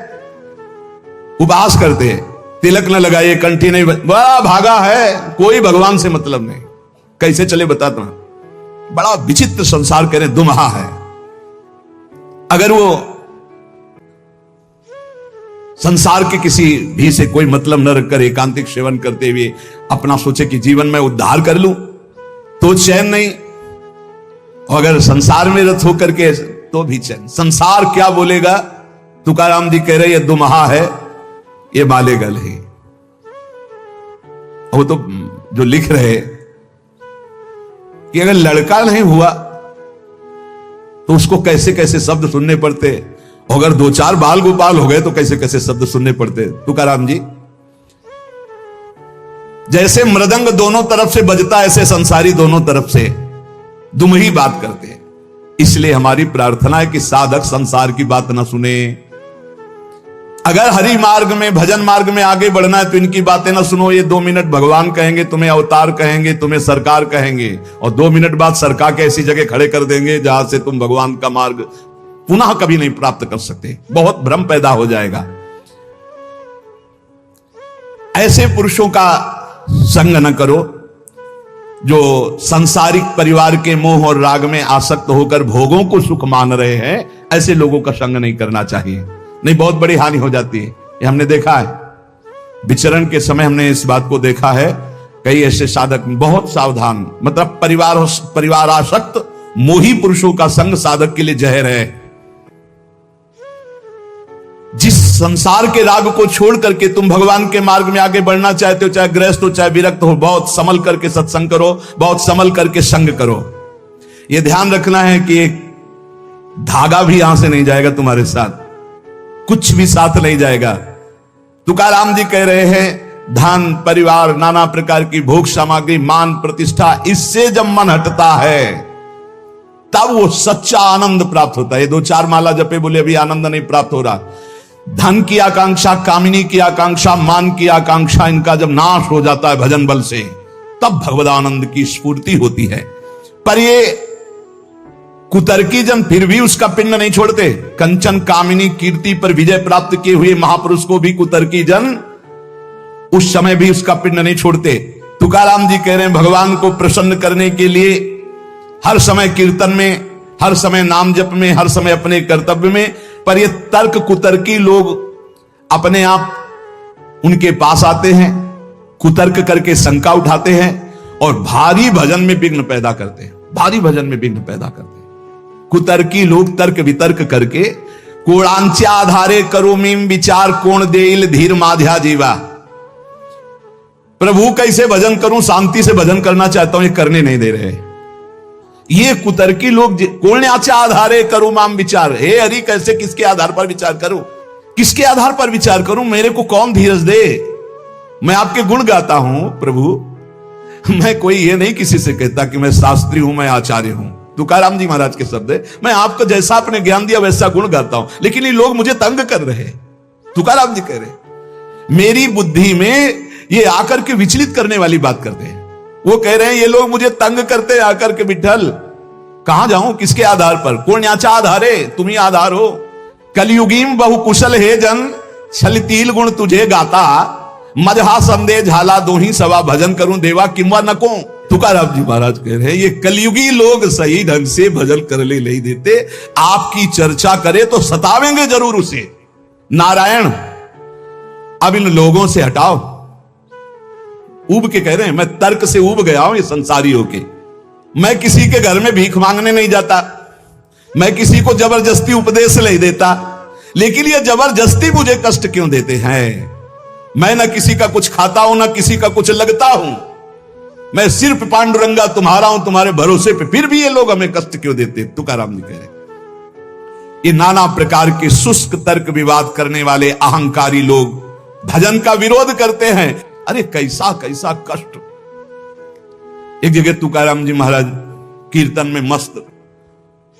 उपवास करते हैं, तिलक न लगाइए, कंठी नहीं, बड़ा भागा है, कोई भगवान से मतलब नहीं। कैसे चले बताता हूं। बड़ा विचित्र संसार कह रहे दुमहा है। अगर वो संसार के किसी भी से कोई मतलब न रखकर एकांतिक सेवन करते हुए अपना सोचे कि जीवन में उद्धार कर लूं तो चैन नहीं, अगर संसार में रत होकर के तो भी चैन। संसार क्या बोलेगा? तुकाराम जी कह रहे ये दुमहा है, ये बालेगल है। वो तो जो लिख रहे कि अगर लड़का नहीं हुआ तो उसको कैसे कैसे शब्द सुनने पड़ते, अगर दो चार बाल गोपाल हो गए तो कैसे कैसे शब्द सुनने पड़ते। तुकाराम जी जैसे मृदंग दोनों तरफ से बजता, ऐसे संसारी दोनों तरफ से दुमही बात करते हैं। इसलिए हमारी प्रार्थना है कि साधक संसार की बात न सुने। अगर हरि मार्ग में, भजन मार्ग में आगे बढ़ना है तो इनकी बातें ना सुनो। ये 2 मिनट भगवान कहेंगे, तुम्हें अवतार कहेंगे, तुम्हें सरकार कहेंगे, और 2 मिनट बाद सरकार के ऐसी जगह खड़े कर देंगे जहां से तुम भगवान का मार्ग पुनः कभी नहीं प्राप्त कर सकते। बहुत भ्रम पैदा हो जाएगा। ऐसे पुरुषों का संग न करो जो सांसारिक परिवार के मोह और राग में आसक्त होकर भोगों को सुख मान रहे हैं। ऐसे लोगों का संग नहीं करना चाहिए, नहीं बहुत बड़ी हानि हो जाती है। ये हमने देखा है, विचरण के समय हमने इस बात को देखा है। कई ऐसे साधक बहुत सावधान, मतलब परिवार आसक्त मोही पुरुषों का संग साधक के लिए जहर है। जिस संसार के राग को छोड़ करके तुम भगवान के मार्ग में आगे बढ़ना चाहते हो, चाहे गृहस्थ हो चाहे विरक्त हो, बहुत संभल करके सत्संग करो, बहुत संभल करके संग करो। यह ध्यान रखना है कि एक धागा भी यहां से नहीं जाएगा तुम्हारे साथ, कुछ भी साथ नहीं जाएगा। तुकाराम जी कह रहे हैं धन, परिवार, नाना प्रकार की भोग सामग्री, मान, प्रतिष्ठा, इससे जब मन हटता है तब वो सच्चा आनंद प्राप्त होता है। 2-4 माला जपे बोले अभी आनंद नहीं प्राप्त हो रहा। धन की आकांक्षा, कामिनी की आकांक्षा, मान की आकांक्षा, इनका जब नाश हो जाता है भजन बल से, तब भगवदानंद की स्फूर्ति होती है। पर ये कुतर्की जन फिर भी उसका पिंड नहीं छोड़ते। कंचन कामिनी कीर्ति पर विजय प्राप्त किए हुए महापुरुष को भी कुतर्की जन उस समय भी उसका पिंड नहीं छोड़ते। तुकाराम जी कह रहे हैं भगवान को प्रसन्न करने के लिए हर समय कीर्तन में, हर समय नाम जप में, हर समय अपने कर्तव्य में, पर ये तर्क कुतर्की लोग अपने आप उनके पास आते हैं, कुतर्क करके शंका उठाते हैं और भारी भजन में विघ्न पैदा करते हैं, भारी भजन में विघ्न पैदा करते हैं। कुतर्की लोग तर्क वितर्क करके कोणांच्या आधारे करो मीम विचार कोण देइल धीर माध्या जीवा। प्रभु कैसे भजन करूं, शांति से भजन करना चाहता हूं, ये करने नहीं दे रहे। ये कुतर्की लोग कोण्याच्या आधारे करो माम विचार, हे हरि कैसे किसके आधार पर विचार करूं, किसके आधार पर विचार करूं, मेरे को कौन धीरज दे। मैं आपके गुण गाता हूं प्रभु, मैं कोई ये नहीं किसी से कहता कि मैं शास्त्री हूं, मैं आचार्य हूं। तुकाराम जी महाराज के शब्द है, मैं आपको जैसा आपने ज्ञान दिया वैसा गुण गाता हूं, लेकिन ये लोग मुझे तंग कर रहे हैं। तुकाराम जी कह रहे मेरी बुद्धि में ये आकर के विचलित करने वाली बात करते हैं। वो कह रहे हैं ये लोग मुझे तंग करते हैं आकर के, विठल कहां जाऊं, किसके आधार पर, कोण्याच्या आधारे, तुम ही आधार हो। कलयुगीम बहु कुशल हे जन छलितील गुण तुझे गाता, मजहा संदेह झाला दोही सवा भजन करूं देवा किंवा नको। तुकाराम जी महाराज कह रहे हैं ये कलयुगी लोग सही ढंग से भजन करने नहीं देते, आपकी चर्चा करे तो सतावेंगे जरूर उसे। नारायण अब इन लोगों से हटाओ। उब के कह रहे हैं मैं तर्क से उब गया हूं ये संसारी होके, मैं किसी के घर में भीख मांगने नहीं जाता, मैं किसी को जबरदस्ती उपदेश नहीं देता, लेकिन ये जबरदस्ती मुझे कष्ट क्यों देते हैं। मैं ना किसी का कुछ खाता हूं, ना किसी का कुछ लगता हूं, मैं सिर्फ पांडुरंगा तुम्हारा हूं, तुम्हारे भरोसे पे, फिर भी ये लोग हमें कष्ट क्यों देते। तुकाराम जी कह रहे ये नाना प्रकार के शुष्क तर्क विवाद करने वाले अहंकारी लोग भजन का विरोध करते हैं। अरे कैसा कैसा कष्ट। एक जगह तुकाराम जी महाराज कीर्तन में मस्त,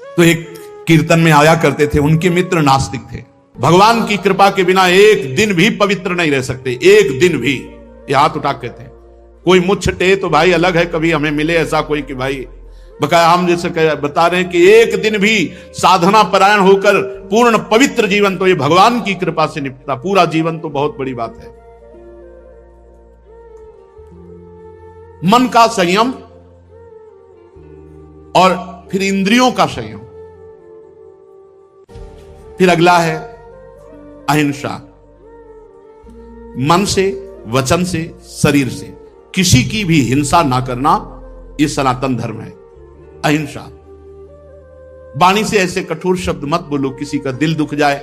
तो एक कीर्तन में आया करते थे, उनके मित्र नास्तिक थे, भगवान की कृपा के बिना एक दिन भी पवित्र नहीं रह सकते, एक दिन भी। ये हाथ उठा के थे, कोई मुच्छ टे तो भाई अलग है, कभी हमें मिले ऐसा कोई कि भाई बकाया हम जैसे बता रहे हैं कि एक दिन भी साधना परायण होकर पूर्ण पवित्र जीवन तो ये भगवान की कृपा से निपटा, पूरा जीवन तो बहुत बड़ी बात है। मन का संयम और फिर इंद्रियों का संयम, फिर अगला है अहिंसा। मन से, वचन से, शरीर से किसी की भी हिंसा ना करना, यह सनातन धर्म है। अहिंसा, वाणी से ऐसे कठोर शब्द मत बोलो किसी का दिल दुख जाए।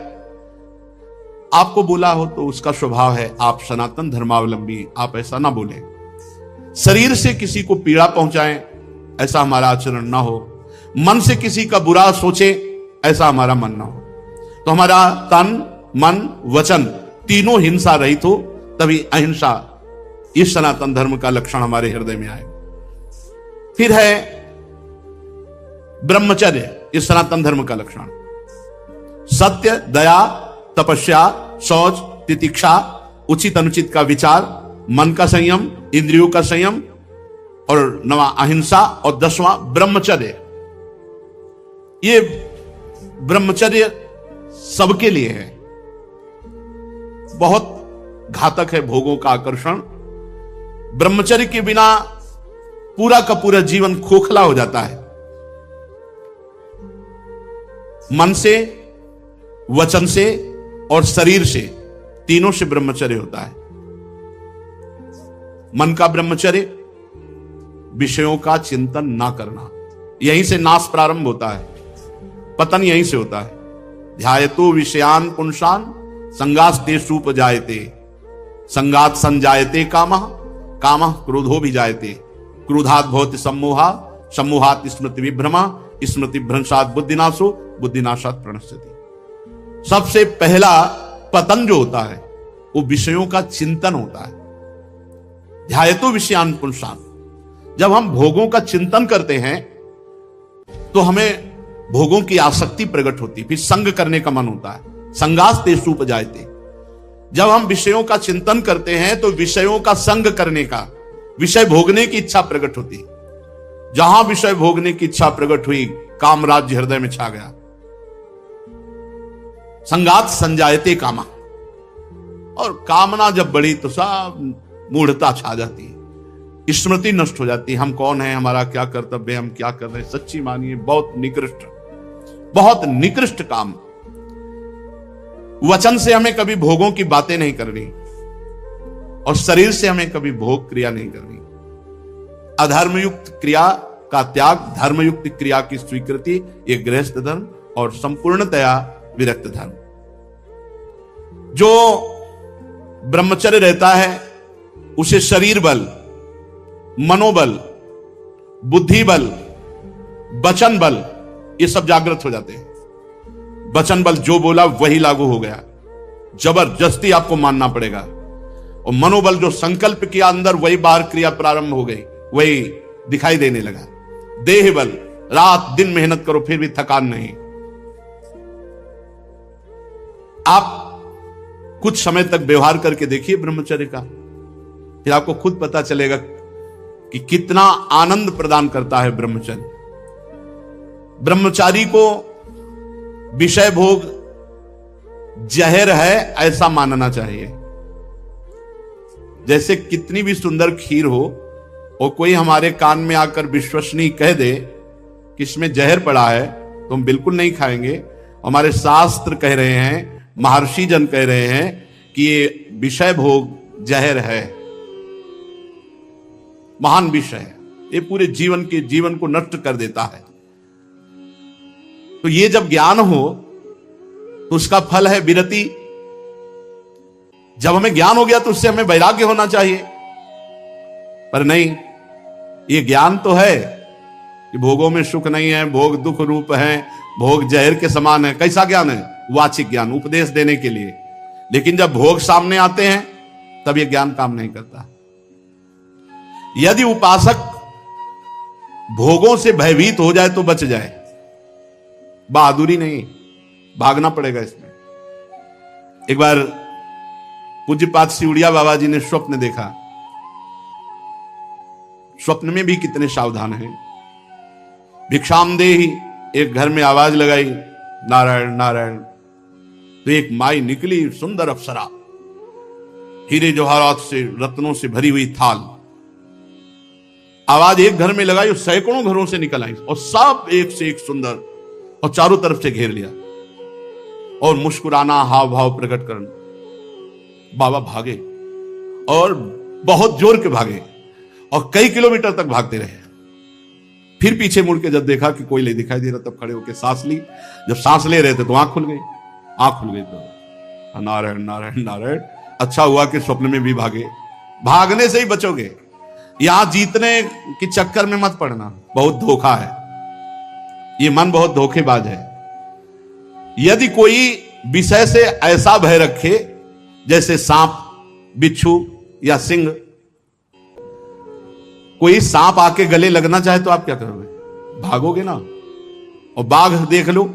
आपको बोला हो तो उसका स्वभाव है, आप सनातन धर्मावलंबी, आप ऐसा ना बोले। शरीर से किसी को पीड़ा पहुंचाएं, ऐसा हमारा आचरण ना हो। मन से किसी का बुरा सोचे, ऐसा हमारा मन ना हो। तो हमारा तन, मन, वचन तीनों हिंसा रहित हो, तभी अहिंसा इस सनातन धर्म का लक्षण हमारे हृदय में आए। फिर है ब्रह्मचर्य, इस सनातन धर्म का लक्षण। सत्य, दया, तपस्या, शौच, तितिक्षा, उचित अनुचित का विचार, मन का संयम, इंद्रियों का संयम, और 9वां अहिंसा, और 10वां ब्रह्मचर्य। ये ब्रह्मचर्य सबके लिए है, बहुत घातक है भोगों का आकर्षण। ब्रह्मचर्य के बिना पूरा का पूरा जीवन खोखला हो जाता है। मन से, वचन से और शरीर से, तीनों से ब्रह्मचर्य होता है। मन का ब्रह्मचर्य, विषयों का चिंतन ना करना, यहीं से नाश प्रारंभ होता है, पतन यहीं से होता है। ध्यायतो विषयान पुंसान संगास्ते सूपजायते, संगात संजायते कामः, कामः क्रोधो विजायते, क्रोधात् भवति सम्मोहा, सम्मोहात् स्मृति विभ्रमा, स्मृति भ्रंशात् बुद्धिनाशो, बुद्धिनाशात् प्रणश्यति। सबसे पहला पतन जो होता है वो विषयों का चिंतन होता है। ध्यायतो विषयान पुंसान, जब हम भोगों का चिंतन करते हैं तो हमें भोगों की आसक्ति प्रकट होती, फिर संग करने का मन होता है। संगास्ते सूपजायते, जब हम विषयों का चिंतन करते हैं तो विषयों का संग करने का, विषय भोगने की इच्छा प्रकट होती। जहां विषय भोगने की इच्छा प्रकट हुई काम राज्य हृदय में छा गया। संगात संजायते कामा, और कामना जब बढ़ी तो सब मूढ़ता छा जाती है, स्मृति नष्ट हो जाती है। हम कौन है, हमारा क्या कर्तव्य है, हम क्या कर रहे हैं। सच्ची मानिए बहुत निकृष्ट काम। वचन से हमें कभी भोगों की बातें नहीं करनी, और शरीर से हमें कभी भोग क्रिया नहीं करनी। अधर्मयुक्त क्रिया का त्याग, धर्मयुक्त क्रिया की स्वीकृति, ये गृहस्थ धर्म और संपूर्णतया विरक्त धर्म। जो ब्रह्मचर्य रहता है उसे शरीर बल, मनोबल, बुद्धि बल, वचन बल, ये सब जागृत हो जाते हैं। वचन बल जो बोला वही लागू हो गया, जबरदस्ती आपको मानना पड़ेगा। और मनोबल जो संकल्प किया अंदर, वही बाहर क्रिया प्रारंभ हो गई, वही दिखाई देने लगा। देह बल, रात दिन मेहनत करो फिर भी थकान नहीं। आप कुछ समय तक व्यवहार करके देखिए ब्रह्मचर्य का, फिर आपको खुद पता चलेगा कि कितना आनंद प्रदान करता है ब्रह्मचर्य। ब्रह्मचारी को विषय भोग जहर है ऐसा मानना चाहिए। जैसे कितनी भी सुंदर खीर हो और कोई हमारे कान में आकर विश्वसनीय कह दे कि इसमें जहर पड़ा है, तो हम बिल्कुल नहीं खाएंगे। हमारे शास्त्र कह रहे हैं, महर्षि जन कह रहे हैं कि ये विषय भोग जहर है, महान विषय है, ये पूरे जीवन को नष्ट कर देता है। तो ये जब ज्ञान हो तो उसका फल है विरति। जब हमें ज्ञान हो गया तो उससे हमें वैराग्य होना चाहिए, पर नहीं, ये ज्ञान तो है कि भोगों में सुख नहीं है, भोग दुख रूप है, भोग जहर के समान है। कैसा ज्ञान है? वाचिक ज्ञान, उपदेश देने के लिए। लेकिन जब भोग सामने आते हैं तब ये ज्ञान काम नहीं करता। यदि उपासक भोगों से भयभीत हो जाए तो बच जाए, बहादुरी नहीं, भागना पड़ेगा इसमें। एक बार पूज्यपाद सिउड़िया बाबा जी ने स्वप्न देखा। स्वप्न में भी कितने सावधान हैं। भिक्षाम देहि, एक घर में आवाज लगाई, नारायण नारायण। तो एक माई निकली, सुंदर अप्सरा, हीरे जवाहरात से, रत्नों से भरी हुई थाल। आवाज एक घर में लगाई और सैकड़ों घरों से निकल आई, और सब एक से एक सुंदर, और चारों तरफ से घेर लिया, और मुस्कुराना, हाव भाव प्रकट करना। बाबा भागे, और बहुत जोर के भागे, और कई किलोमीटर तक भागते रहे। फिर पीछे मुड़ के जब देखा कि कोई नहीं दिखाई दे रहा, तब खड़े होकर सांस ली। जब सांस ले रहे थे तो आंख खुल गई। तो नारायण नारायण नारायण। अच्छा हुआ कि स्वप्न में भी भागे। भागने से ही बचोगे, यहां जीतने की चक्कर में मत पड़ना, बहुत धोखा है। ये मन बहुत धोखेबाज है। यदि कोई विषय से ऐसा भय रखे जैसे सांप, बिच्छू या सिंह, कोई सांप आके गले लगना चाहे तो आप क्या करोगे? भागोगे ना। और बाघ देख लो,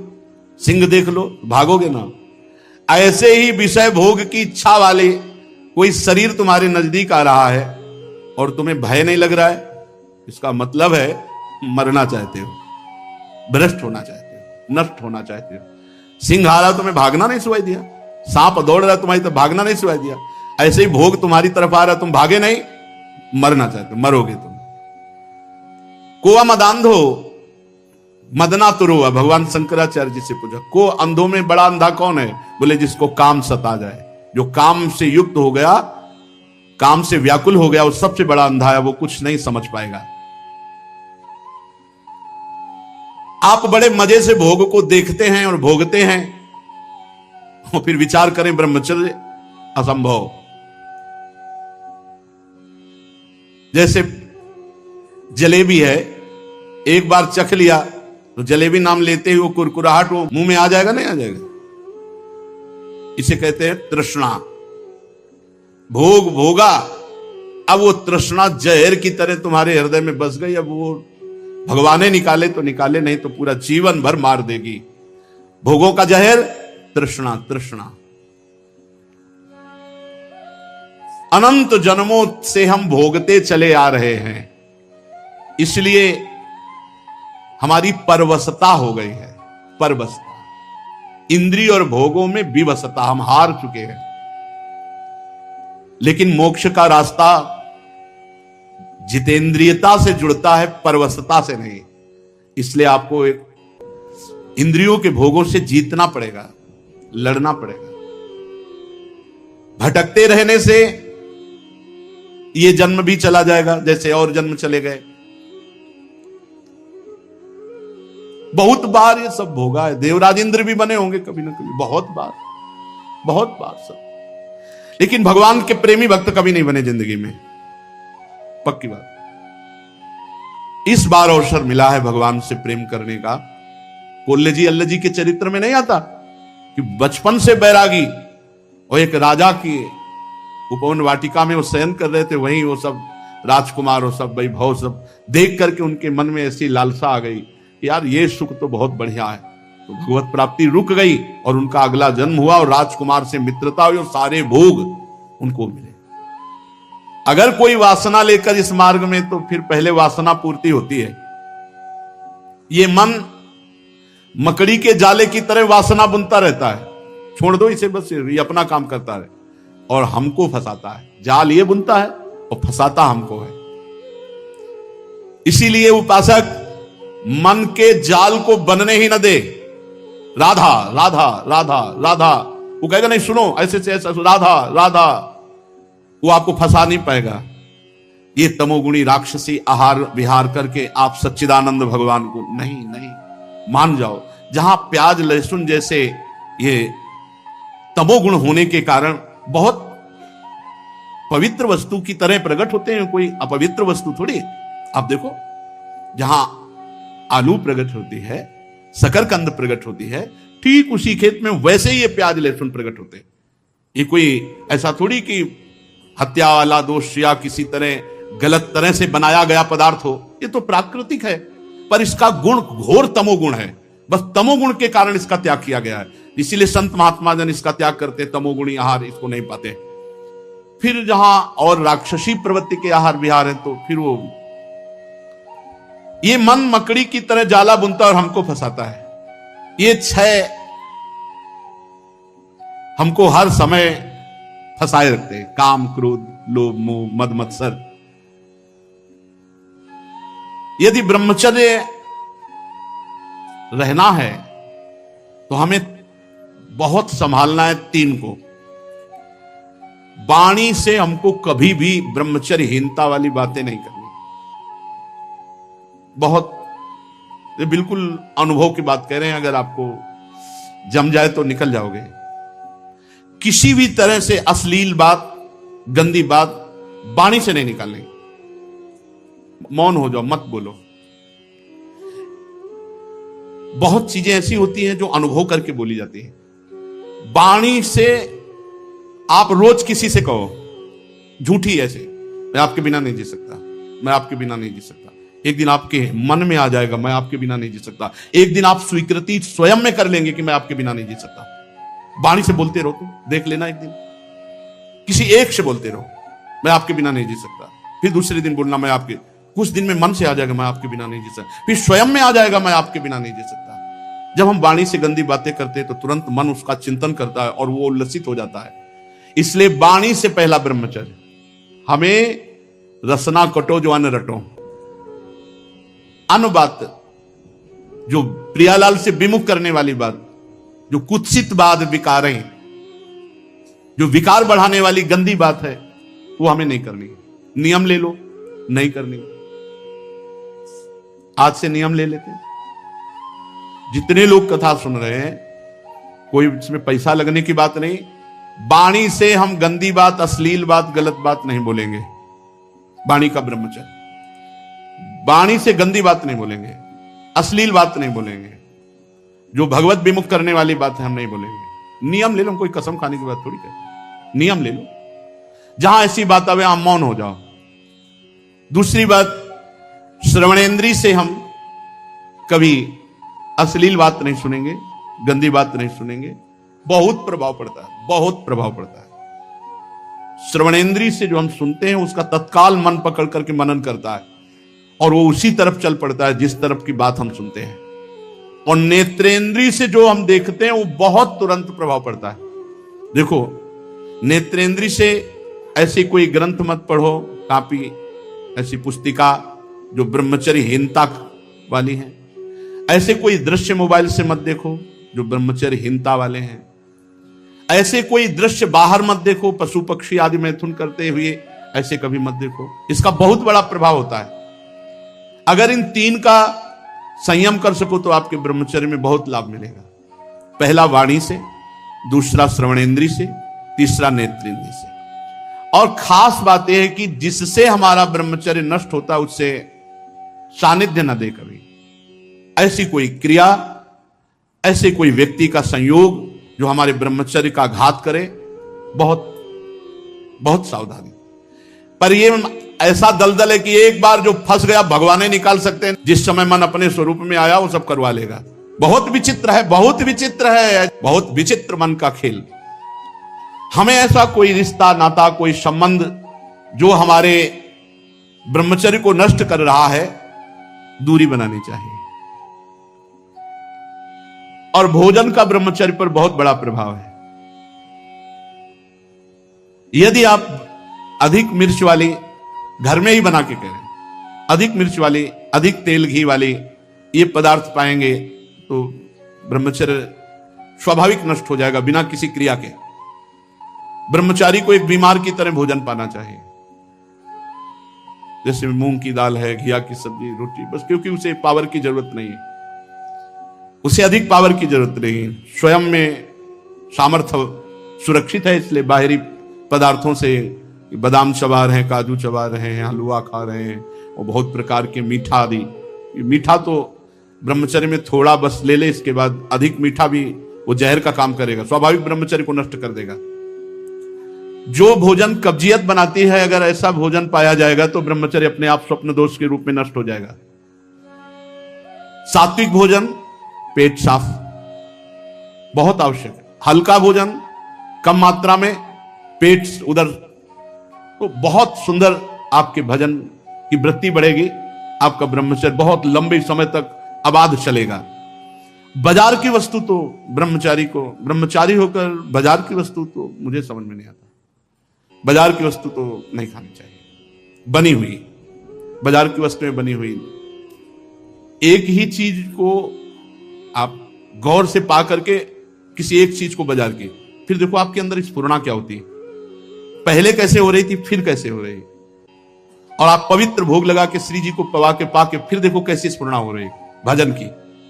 सिंह देख लो, भागोगे ना। ऐसे ही विषय भोग की इच्छा वाले कोई शरीर तुम्हारे नजदीक आ रहा है और तुम्हें भय नहीं लग रहा है, इसका मतलब है मरना चाहते हो, भ्रष्ट होना चाहते हो, नष्ट होना चाहते हो। सिंह आ रहा तुम्हें भागना नहीं सुनाई दिया, सांप दौड़ रहा तुम्हारी तरफ भागना नहीं सुनाई दिया। ऐसे ही भोग तुम्हारी तरफ आ रहा, तुम भागे नहीं, मरना चाहते हो, मरोगे तुम। कोआ मदांधो मदना तुरो, भगवान शंकराचार्य जी से पूछा, को अंधों में बड़ा अंधा कौन है? बोले जिसको काम सता जाए, जो काम से युक्त हो गया, काम से व्याकुल हो गया, वो सबसे बड़ा अंधा है, वो कुछ नहीं समझ पाएगा। आप बड़े मजे से भोग को देखते हैं और भोगते हैं, और फिर विचार करें ब्रह्मचर्य असंभव। जैसे जलेबी है, एक बार चख लिया तो जलेबी नाम लेते ही वो कुरकुराहट वो मुंह में आ जाएगा, नहीं आ जाएगा? इसे कहते हैं तृष्णा। भोग भोगा, अब वो तृष्णा जहर की तरह तुम्हारे हृदय में बस गई। अब वो भगवान निकाले तो निकाले, नहीं तो पूरा जीवन भर मार देगी। भोगों का जहर तृष्णा, तृष्णा। अनंत जन्मों से हम भोगते चले आ रहे हैं, इसलिए हमारी परवशता हो गई है, परवशता, इंद्रिय और भोगों में विवशता, हम हार चुके हैं। लेकिन मोक्ष का रास्ता जितेंद्रियता से जुड़ता है, परवशता से नहीं। इसलिए आपको इंद्रियों के भोगों से जीतना पड़ेगा, लड़ना पड़ेगा। भटकते रहने से ये जन्म भी चला जाएगा, जैसे और जन्म चले गए। बहुत बार ये सब भोगा है, देवराज इंद्र भी बने होंगे कभी ना कभी, बहुत बार सब। लेकिन भगवान के प्रेमी भक्त कभी नहीं बने जिंदगी में, पक्की बात। इस बार अवसर मिला है भगवान से प्रेम करने का। कोल्ले जी अल्लाह जी के चरित्र में नहीं आता कि बचपन से बैरागी, और एक राजा की उपवन वाटिका में वो शयन कर रहे थे, वहीं वो सब राजकुमार और सब वैभव सब देख करके उनके मन में ऐसी लालसा आ गई कि यार ये सुख तो बहुत बढ़िया है। तो भगवत प्राप्ति रुक गई और उनका अगला जन्म हुआ और राजकुमार से मित्रता हुई और सारे भोग उनको मिले। अगर कोई वासना लेकर इस मार्ग में, तो फिर पहले वासना पूर्ति होती है। ये मन मकड़ी के जाले की तरह वासना बुनता रहता है, छोड़ दो इसे, बस ये अपना काम करता है और हमको फंसाता है। जाल ये बुनता है और फंसाता हमको है। इसीलिए उपासक मन के जाल को बनने ही न दे। राधा राधा राधा राधा, वो कहेगा नहीं सुनो ऐसे से ऐसा, राधा राधा, वो आपको फंसा नहीं पाएगा। ये तमोगुणी राक्षसी आहार विहार करके आप सच्चिदानंद भगवान को नहीं मान जाओ। जहां प्याज लहसुन जैसे ये तमोगुण होने के कारण बहुत पवित्र वस्तु की तरह प्रकट होते हैं, कोई अपवित्र वस्तु थोड़ी। आप देखो, जहां आलू प्रकट होती है, शकरकंद प्रकट होती है, ठीक उसी खेत में वैसे ही ये प्याज लहसुन प्रकट होते हैं। ये कोई ऐसा थोड़ी कि हत्या वाला दोष या किसी तरह गलत तरह से बनाया गया पदार्थ हो। ये तो प्राकृतिक है, पर इसका गुण घोर तमोगुण है। बस तमोगुण के कारण इसका त्याग किया गया है। इसीलिए संत महात्मा जन इसका त्याग करते, तमोगुणी आहार इसको नहीं पाते। फिर जहां और राक्षसी प्रवृत्ति के आहार विहार है, तो फिर वो ये मन मकड़ी की तरह जाला बुनता और हमको फंसाता है। ये छह हमको हर समय फंसाए रखते हैं, काम क्रोध लोभ मोह मद मत्सर। यदि ब्रह्मचर्य रहना है तो हमें बहुत संभालना है तीन को। वाणी से हमको कभी भी ब्रह्मचर्यहीनता वाली बातें नहीं करनी। बहुत, ये बिल्कुल अनुभव की बात कह रहे हैं, अगर आपको जम जाए तो निकल जाओगे। किसी भी तरह से अश्लील बात, गंदी बात वाणी से नहीं निकालनी। मौन हो जाओ, मत बोलो। बहुत चीजें ऐसी होती हैं जो अनुभव करके बोली जाती है। वाणी से आप रोज किसी से कहो झूठी ऐसे, मैं आपके बिना नहीं जी सकता, मैं आपके बिना नहीं जी सकता। एक दिन आपके मन में आ जाएगा मैं आपके बिना नहीं जी सकता। एक दिन आप स्वीकृति स्वयं में कर लेंगे कि मैं आपके बिना नहीं जी सकता। वाणी से बोलते रहो, तुम देख लेना, एक दिन किसी एक से बोलते रहो मैं आपके बिना नहीं जी सकता। फिर दूसरे दिन बोलना मैं आपके, कुछ दिन में मन से आ जाएगा मैं आपके बिना नहीं जी सकता। फिर स्वयं में आ जाएगा मैं आपके बिना नहीं जी सकता। जब हम वाणी से गंदी बातें करते हैं तो तुरंत मन उसका चिंतन करता है और वो उल्लसित हो जाता है। इसलिए वाणी से पहला ब्रह्मचर्य। हमें रसना कटो जो अन्न रटो। अन्न बात जो प्रियालाल से विमुख करने वाली बात, जो कुत्सित बात, विकारें, जो विकार बढ़ाने वाली गंदी बात है, वो हमें नहीं करनी। नियम ले लो, नहीं करनी। आज से नियम ले लेते हैं। जितने लोग कथा सुन रहे हैं, कोई इसमें पैसा लगने की बात नहीं। वाणी से हम गंदी बात, अश्लील बात, गलत बात नहीं बोलेंगे। वाणी का ब्रह्मचर्य। वाणी से गंदी बात नहीं बोलेंगे, अश्लील बात नहीं बोलेंगे, जो भगवत विमुख करने वाली बात है हम नहीं बोलेंगे। नियम ले लो, कोई कसम खाने की बात थोड़ी है। नियम ले लो, जहां ऐसी बात आवे हम मौन हो जाओ। दूसरी बात, श्रवणेंद्री से हम कभी अश्लील बात नहीं सुनेंगे, गंदी बात नहीं सुनेंगे। बहुत प्रभाव पड़ता है, बहुत प्रभाव पड़ता है। श्रवणेंद्री से जो हम सुनते हैं उसका तत्काल मन पकड़ करके मनन करता है और वो उसी तरफ चल पड़ता है जिस तरफ की बात हम सुनते हैं। और नेत्रेंद्रिय से जो हम देखते हैं वो बहुत तुरंत प्रभाव पड़ता है। देखो, नेत्रेंद्रिय से ऐसी कोई ग्रंथ मत पढ़ो, कापी, ऐसी पुस्तिका जो ब्रह्मचर्यहीनता वाली है। ऐसे कोई दृश्य मोबाइल से मत देखो जो ब्रह्मचर्यहीनता वाले हैं। ऐसे कोई दृश्य बाहर मत देखो, पशु पक्षी आदि मैथुन करते हुए, ऐसे कभी मत देखो। इसका बहुत बड़ा प्रभाव होता है। अगर इन तीन का संयम कर सको तो आपके ब्रह्मचर्य में बहुत लाभ मिलेगा। पहला वाणी से, दूसरा श्रवणेंद्रिय से, तीसरा नेत्रेंद्रिय से। और खास बात यह है कि जिससे हमारा ब्रह्मचर्य नष्ट होता है उससे सानिध्य न दे कभी। ऐसी कोई क्रिया, ऐसे कोई व्यक्ति का संयोग जो हमारे ब्रह्मचर्य का घात करे, बहुत बहुत सावधानी। पर ये ऐसा दलदल है कि एक बार जो फंस गया भगवान ही निकाल सकते हैं। जिस समय मन अपने स्वरूप में आया वो सब करवा लेगा। बहुत विचित्र है, बहुत विचित्र है, बहुत विचित्र मन का खेल। हमें ऐसा कोई रिश्ता, नाता, कोई संबंध जो हमारे ब्रह्मचर्य को नष्ट कर रहा है, दूरी बनानी चाहिए। और भोजन का ब्रह्मचर्य पर बहुत बड़ा प्रभाव है। यदि आप अधिक मिर्च वाली, घर में ही बना के करें, अधिक मिर्च वाली, अधिक तेल घी वाली ये पदार्थ पाएंगे तो ब्रह्मचर्य स्वाभाविक नष्ट हो जाएगा बिना किसी क्रिया के। ब्रह्मचारी को एक बीमार की तरह भोजन पाना चाहिए। जैसे मूंग की दाल है, घिया की सब्जी, रोटी, बस, क्योंकि उसे पावर की जरूरत नहीं है, उसे अधिक पावर की जरूरत नहीं है। स्वयं में सामर्थ्य सुरक्षित है, इसलिए बाहरी पदार्थों से बादाम चबा रहे हैं, काजू चबा रहे हैं, हलवा खा रहे हैं और बहुत प्रकार के मीठा आदि। मीठा तो ब्रह्मचर्य में थोड़ा बस ले ले, इसके बाद अधिक मीठा भी वो जहर का काम करेगा, स्वाभाविक ब्रह्मचर्य को नष्ट कर देगा। जो भोजन कब्जियत बनाती है, अगर ऐसा भोजन पाया जाएगा तो ब्रह्मचर्य अपने आप स्वप्न दोष के रूप में नष्ट हो जाएगा। सात्विक भोजन, पेट साफ, बहुत आवश्यक है। हल्का भोजन, कम मात्रा में, पेट उधर, तो बहुत सुंदर आपके भजन की वृत्ति बढ़ेगी। आपका ब्रह्मचर्य बहुत लंबे समय तक आबाद चलेगा। बाजार की वस्तु तो ब्रह्मचारी होकर बाजार की वस्तु तो मुझे समझ में नहीं आता। बाजार की वस्तु तो नहीं खानी चाहिए, बनी हुई, बाजार की वस्तुएं बनी हुई। एक ही चीज को आप गौर से पा करके किसी एक चीज को बाजार की, फिर देखो आपके अंदर स्फुरणा क्या होती है, पहले कैसे हो रही थी, फिर कैसे हो रही। और आप पवित्र भोग लगा के श्री जी को पवा के पाके फिर देखो कैसी स्फुरणा हो रही भजन की।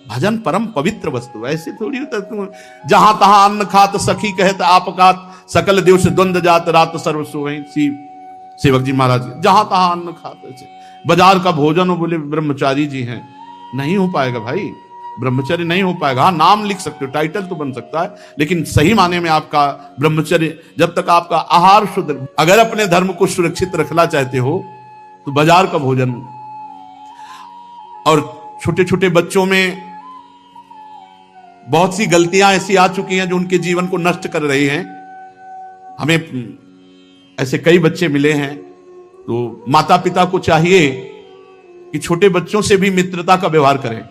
भजन परम पवित्र वस्तु, ऐसे थोड़ी होता तुम जहां तहां अन्न खात सखी कहत आपकात सकल देव से द्वंद जात रात सर्व सोई। सेवक जी महाराज, जहां तहां अन्न खात, बाजार का भोजन हो, बोले ब्रह्मचारी जी हैं, नहीं हो पाएगा भाई, ब्रह्मचर्य नहीं हो पाएगा। हाँ, नाम लिख सकते हो, टाइटल तो बन सकता है, लेकिन सही माने में आपका ब्रह्मचर्य, जब तक आपका आहार शुद्ध, अगर अपने धर्म को सुरक्षित रखना चाहते हो तो बाजार का भोजन। और छोटे छोटे बच्चों में बहुत सी गलतियां ऐसी आ चुकी हैं जो उनके जीवन को नष्ट कर रही हैं। हमें ऐसे कई बच्चे मिले हैं, तो माता पिता को चाहिए कि छोटे बच्चों से भी मित्रता का व्यवहार करें,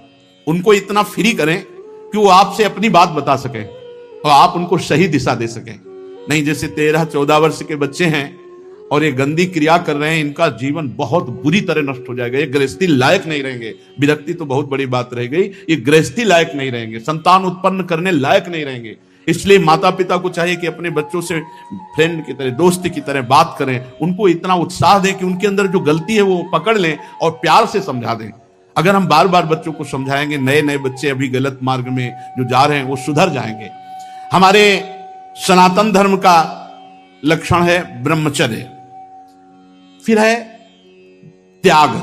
उनको इतना फ्री करें कि वो आपसे अपनी बात बता सकें और आप उनको सही दिशा दे सकें। नहीं, जैसे 13-14 वर्ष के बच्चे हैं और ये गंदी क्रिया कर रहे हैं, इनका जीवन बहुत बुरी तरह नष्ट हो जाएगा। ये गृहस्थी लायक नहीं रहेंगे। विरक्ति तो बहुत बड़ी बात रह गई, ये गृहस्थी लायक नहीं रहेंगे, संतान उत्पन्न करने लायक नहीं रहेंगे। इसलिए माता पिता को चाहिए कि अपने बच्चों से फ्रेंड की तरह, दोस्त की तरह बात करें, उनको इतना उत्साह दें कि उनके अंदर जो गलती है वो पकड़ लें और प्यार से समझा दें। अगर हम बार बार बच्चों को समझाएंगे, नए नए बच्चे अभी गलत मार्ग में जो जा रहे हैं वो सुधर जाएंगे। हमारे सनातन धर्म का लक्षण है ब्रह्मचर्य। फिर है त्याग,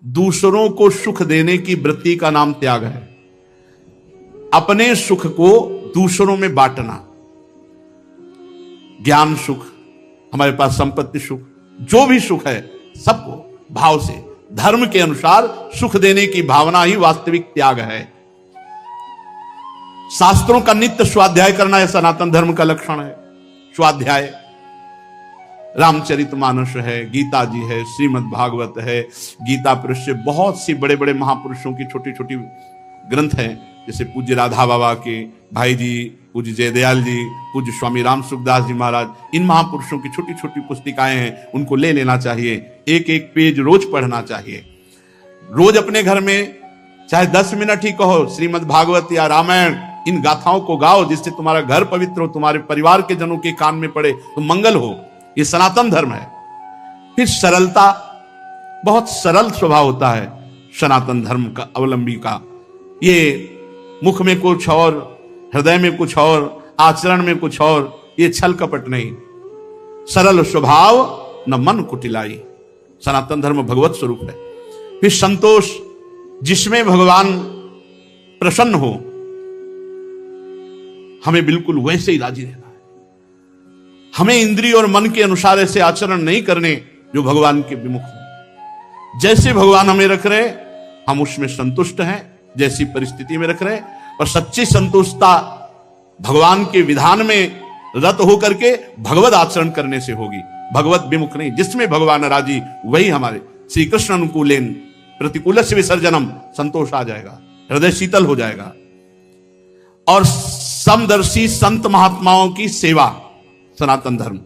दूसरों को सुख देने की वृत्ति का नाम त्याग है। अपने सुख को दूसरों में बांटना, ज्ञान सुख, हमारे पास संपत्ति सुख, जो भी सुख है सबको भाव से, धर्म के अनुसार सुख देने की भावना ही वास्तविक त्याग है। शास्त्रों का नित्य स्वाध्याय करना यह सनातन धर्म का लक्षण है। स्वाध्याय, रामचरितमानस है, गीता जी है, श्रीमद् भागवत है, गीता पुरुष से बहुत सी बड़े बड़े महापुरुषों की छोटी छोटी ग्रंथ हैं, जैसे पूज्य राधा बाबा के भाई जी, पूज्य जयदयाल जी, पूज्य स्वामी राम सुखदास जी महाराज, इन महापुरुषों की छोटी छोटी पुस्तिकाएं हैं, उनको ले लेना चाहिए। एक एक पेज रोज पढ़ना चाहिए। रोज अपने घर में चाहे 10 मिनट ही कहो, श्रीमद् भागवत या रामायण, इन गाथाओं को गाओ, जिससे तुम्हारा घर पवित्र हो, तुम्हारे परिवार के जनों के कान में पड़े तो मंगल हो। ये सनातन धर्म है। फिर सरलता, बहुत सरल स्वभाव होता है सनातन धर्म का अवलंबी का। ये मुख में कुछ और, हृदय में कुछ और, आचरण में कुछ और, ये छल कपट नहीं। सरल स्वभाव न मन कुटिलाई, सनातन धर्म भगवत स्वरूप है। फिर संतोष, जिसमें भगवान प्रसन्न हो, हमें बिल्कुल वैसे ही राजी रहना है। हमें इंद्रिय और मन के अनुसार ऐसे आचरण नहीं करने जो भगवान के विमुख हो। जैसे भगवान हमें रख रहे, हम उसमें संतुष्ट हैं, जैसी परिस्थिति में रख रहे। और सच्ची संतुष्टता भगवान के विधान में रत होकर के भगवत आचरण करने से होगी, भगवत विमुख नहीं। जिसमें भगवान राजी वही हमारे श्री कृष्ण अनुकूलेन प्रतिकूल से विसर्जनम, संतोष आ जाएगा, हृदय शीतल हो जाएगा। और समदर्शी संत महात्माओं की सेवा, सनातन धर्म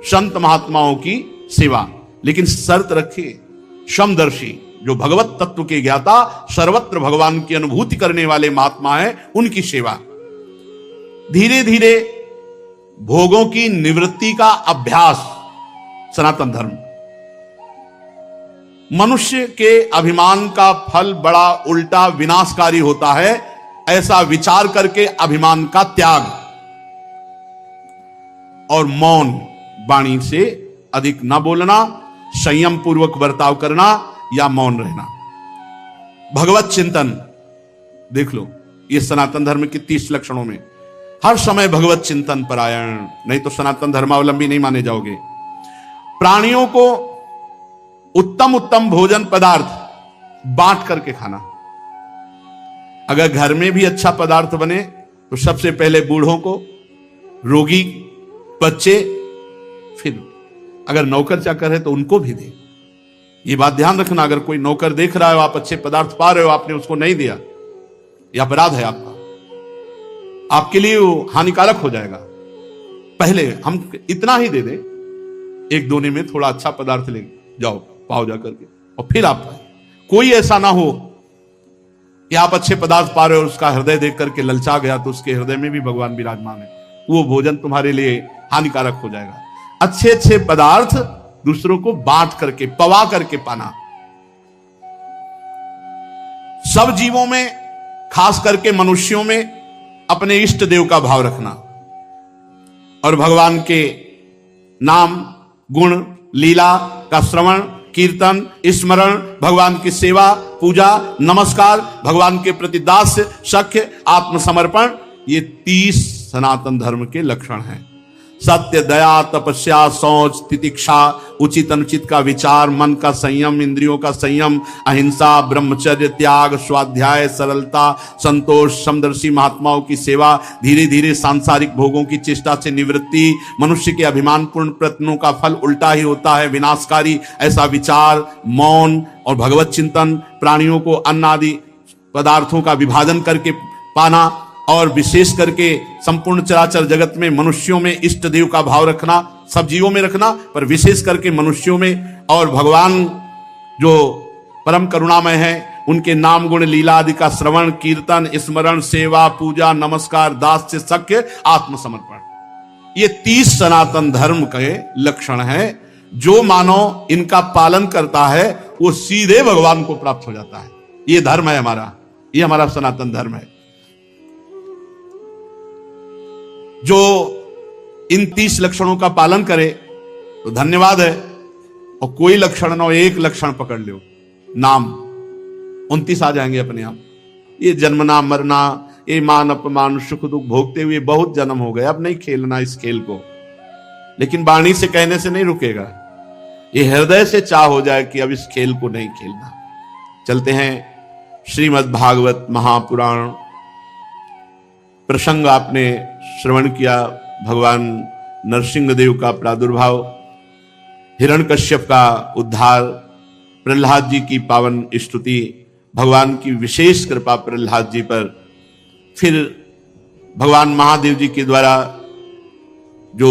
संत महात्माओं की सेवा, लेकिन शर्त रखिए, समदर्शी, जो भगवत तत्व के ज्ञाता, सर्वत्र भगवान की अनुभूति करने वाले महात्मा हैं, उनकी सेवा। धीरे धीरे भोगों की निवृत्ति का अभ्यास, सनातन धर्म। मनुष्य के अभिमान का फल बड़ा उल्टा विनाशकारी होता है, ऐसा विचार करके अभिमान का त्याग और मौन, वाणी से अधिक न बोलना, संयम पूर्वक बर्ताव करना या मौन रहना। भगवत चिंतन देख लो, ये सनातन धर्म के 30 लक्षणों में हर समय भगवत चिंतन परायण, नहीं तो सनातन धर्मावलंबी नहीं माने जाओगे। प्राणियों को उत्तम उत्तम भोजन पदार्थ बांट करके खाना। अगर घर में भी अच्छा पदार्थ बने तो सबसे पहले बूढ़ों को, रोगी, बच्चे, फिर अगर नौकर चाकर है तो उनको भी दे। ये बात ध्यान रखना, अगर कोई नौकर देख रहा है, आप अच्छे पदार्थ पा रहे हो, आपने उसको नहीं दिया, यह अपराध है आपका, आपके लिए वो हानिकारक हो जाएगा। पहले हम इतना ही दे दे, एक दोने में थोड़ा अच्छा पदार्थ ले जाओ, पाओ जा करके, और फिर आप पाए। कोई ऐसा ना हो कि आप अच्छे पदार्थ पा रहे हो, उसका हृदय देख करके ललचा गया, तो उसके हृदय में भी भगवान विराजमान है, वो भोजन तुम्हारे लिए हानिकारक हो जाएगा। अच्छे अच्छे पदार्थ दूसरों को बांट करके, पवा करके पाना। सब जीवों में, खास करके मनुष्यों में, अपने इष्ट देव का भाव रखना और भगवान के नाम, गुण, लीला का श्रवण, कीर्तन, स्मरण, भगवान की सेवा, पूजा, नमस्कार, भगवान के प्रति दास्य, सख्य, आत्मसमर्पण, ये 30 सनातन धर्म के लक्षण हैं। सत्य, दया, तपस्या, शौच, तितिक्षा, उचित अनुचित का विचार, मन का संयम, इंद्रियों का संयम, अहिंसा, ब्रह्मचर्य, त्याग, स्वाध्याय, सरलता, संतोष, समदर्शी महात्माओं की सेवा, धीरे धीरे सांसारिक भोगों की चेष्टा से निवृत्ति। मनुष्य के अभिमानपूर्ण प्रयत्नों का फल उल्टा ही होता है, विनाशकारी। ऐसा विचार, मौन और भगवत चिंतन, प्राणियों को अन्न आदि पदार्थों का विभाजन करके पाना, और विशेष करके संपूर्ण चराचर जगत में मनुष्यों में इष्ट देव का भाव रखना, सब जीवों में रखना, पर विशेष करके मनुष्यों में। और भगवान जो परम करुणामय है, उनके नाम, गुण, लीला आदि का श्रवण, कीर्तन, स्मरण, सेवा, पूजा, नमस्कार, दास्य, सख्य, आत्मसमर्पण, ये 30 सनातन धर्म के लक्षण हैं। जो मानव इनका पालन करता है वो सीधे भगवान को प्राप्त हो जाता है। ये धर्म है हमारा, ये हमारा सनातन धर्म है। जो इन 30 लक्षणों का पालन करे तो धन्यवाद है, और कोई लक्षण ना हो, एक लक्षण पकड़ लो, नाम, 29 आ जाएंगे अपने आप। ये जन्मना, मरना, ये मान अपमान, सुख दुख भोगते हुए बहुत जन्म हो गए, अब नहीं खेलना इस खेल को। लेकिन वाणी से कहने से नहीं रुकेगा, ये हृदय से चाह हो जाए कि अब इस खेल को नहीं खेलना। चलते हैं श्रीमद् भागवत महापुराण। प्रसंग आपने श्रवण किया, भगवान नरसिंह देव का प्रादुर्भाव, हिरण्यकश्यप का उद्धार, प्रहलाद जी की पावन स्तुति, भगवान की विशेष कृपा प्रहलाद जी पर, फिर भगवान महादेव जी के द्वारा जो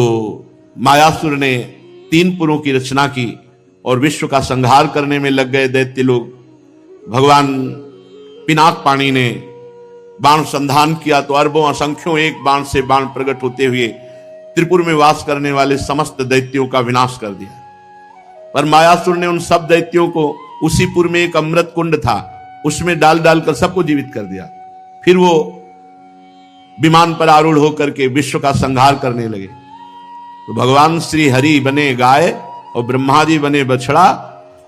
मायासुर ने 3 पुरों की रचना की और विश्व का संहार करने में लग गए दैत्य लोग, भगवान पिनाक पाणी ने बाण संधान किया तो अरबों असंख्यों एक बाण से बाण प्रकट होते हुए त्रिपुर में वास करने वाले समस्त दैत्यों का विनाश कर दिया। पर मायासुर ने उन सब दैत्यों को उसी पुर में एक अमृत कुंड था, उसमें डाल डालकर सबको जीवित कर दिया। फिर वो विमान पर आरूढ़ होकर के विश्व का संहार करने लगे। तो भगवान श्री हरि बने गाय और ब्रह्मा जी बने बछड़ा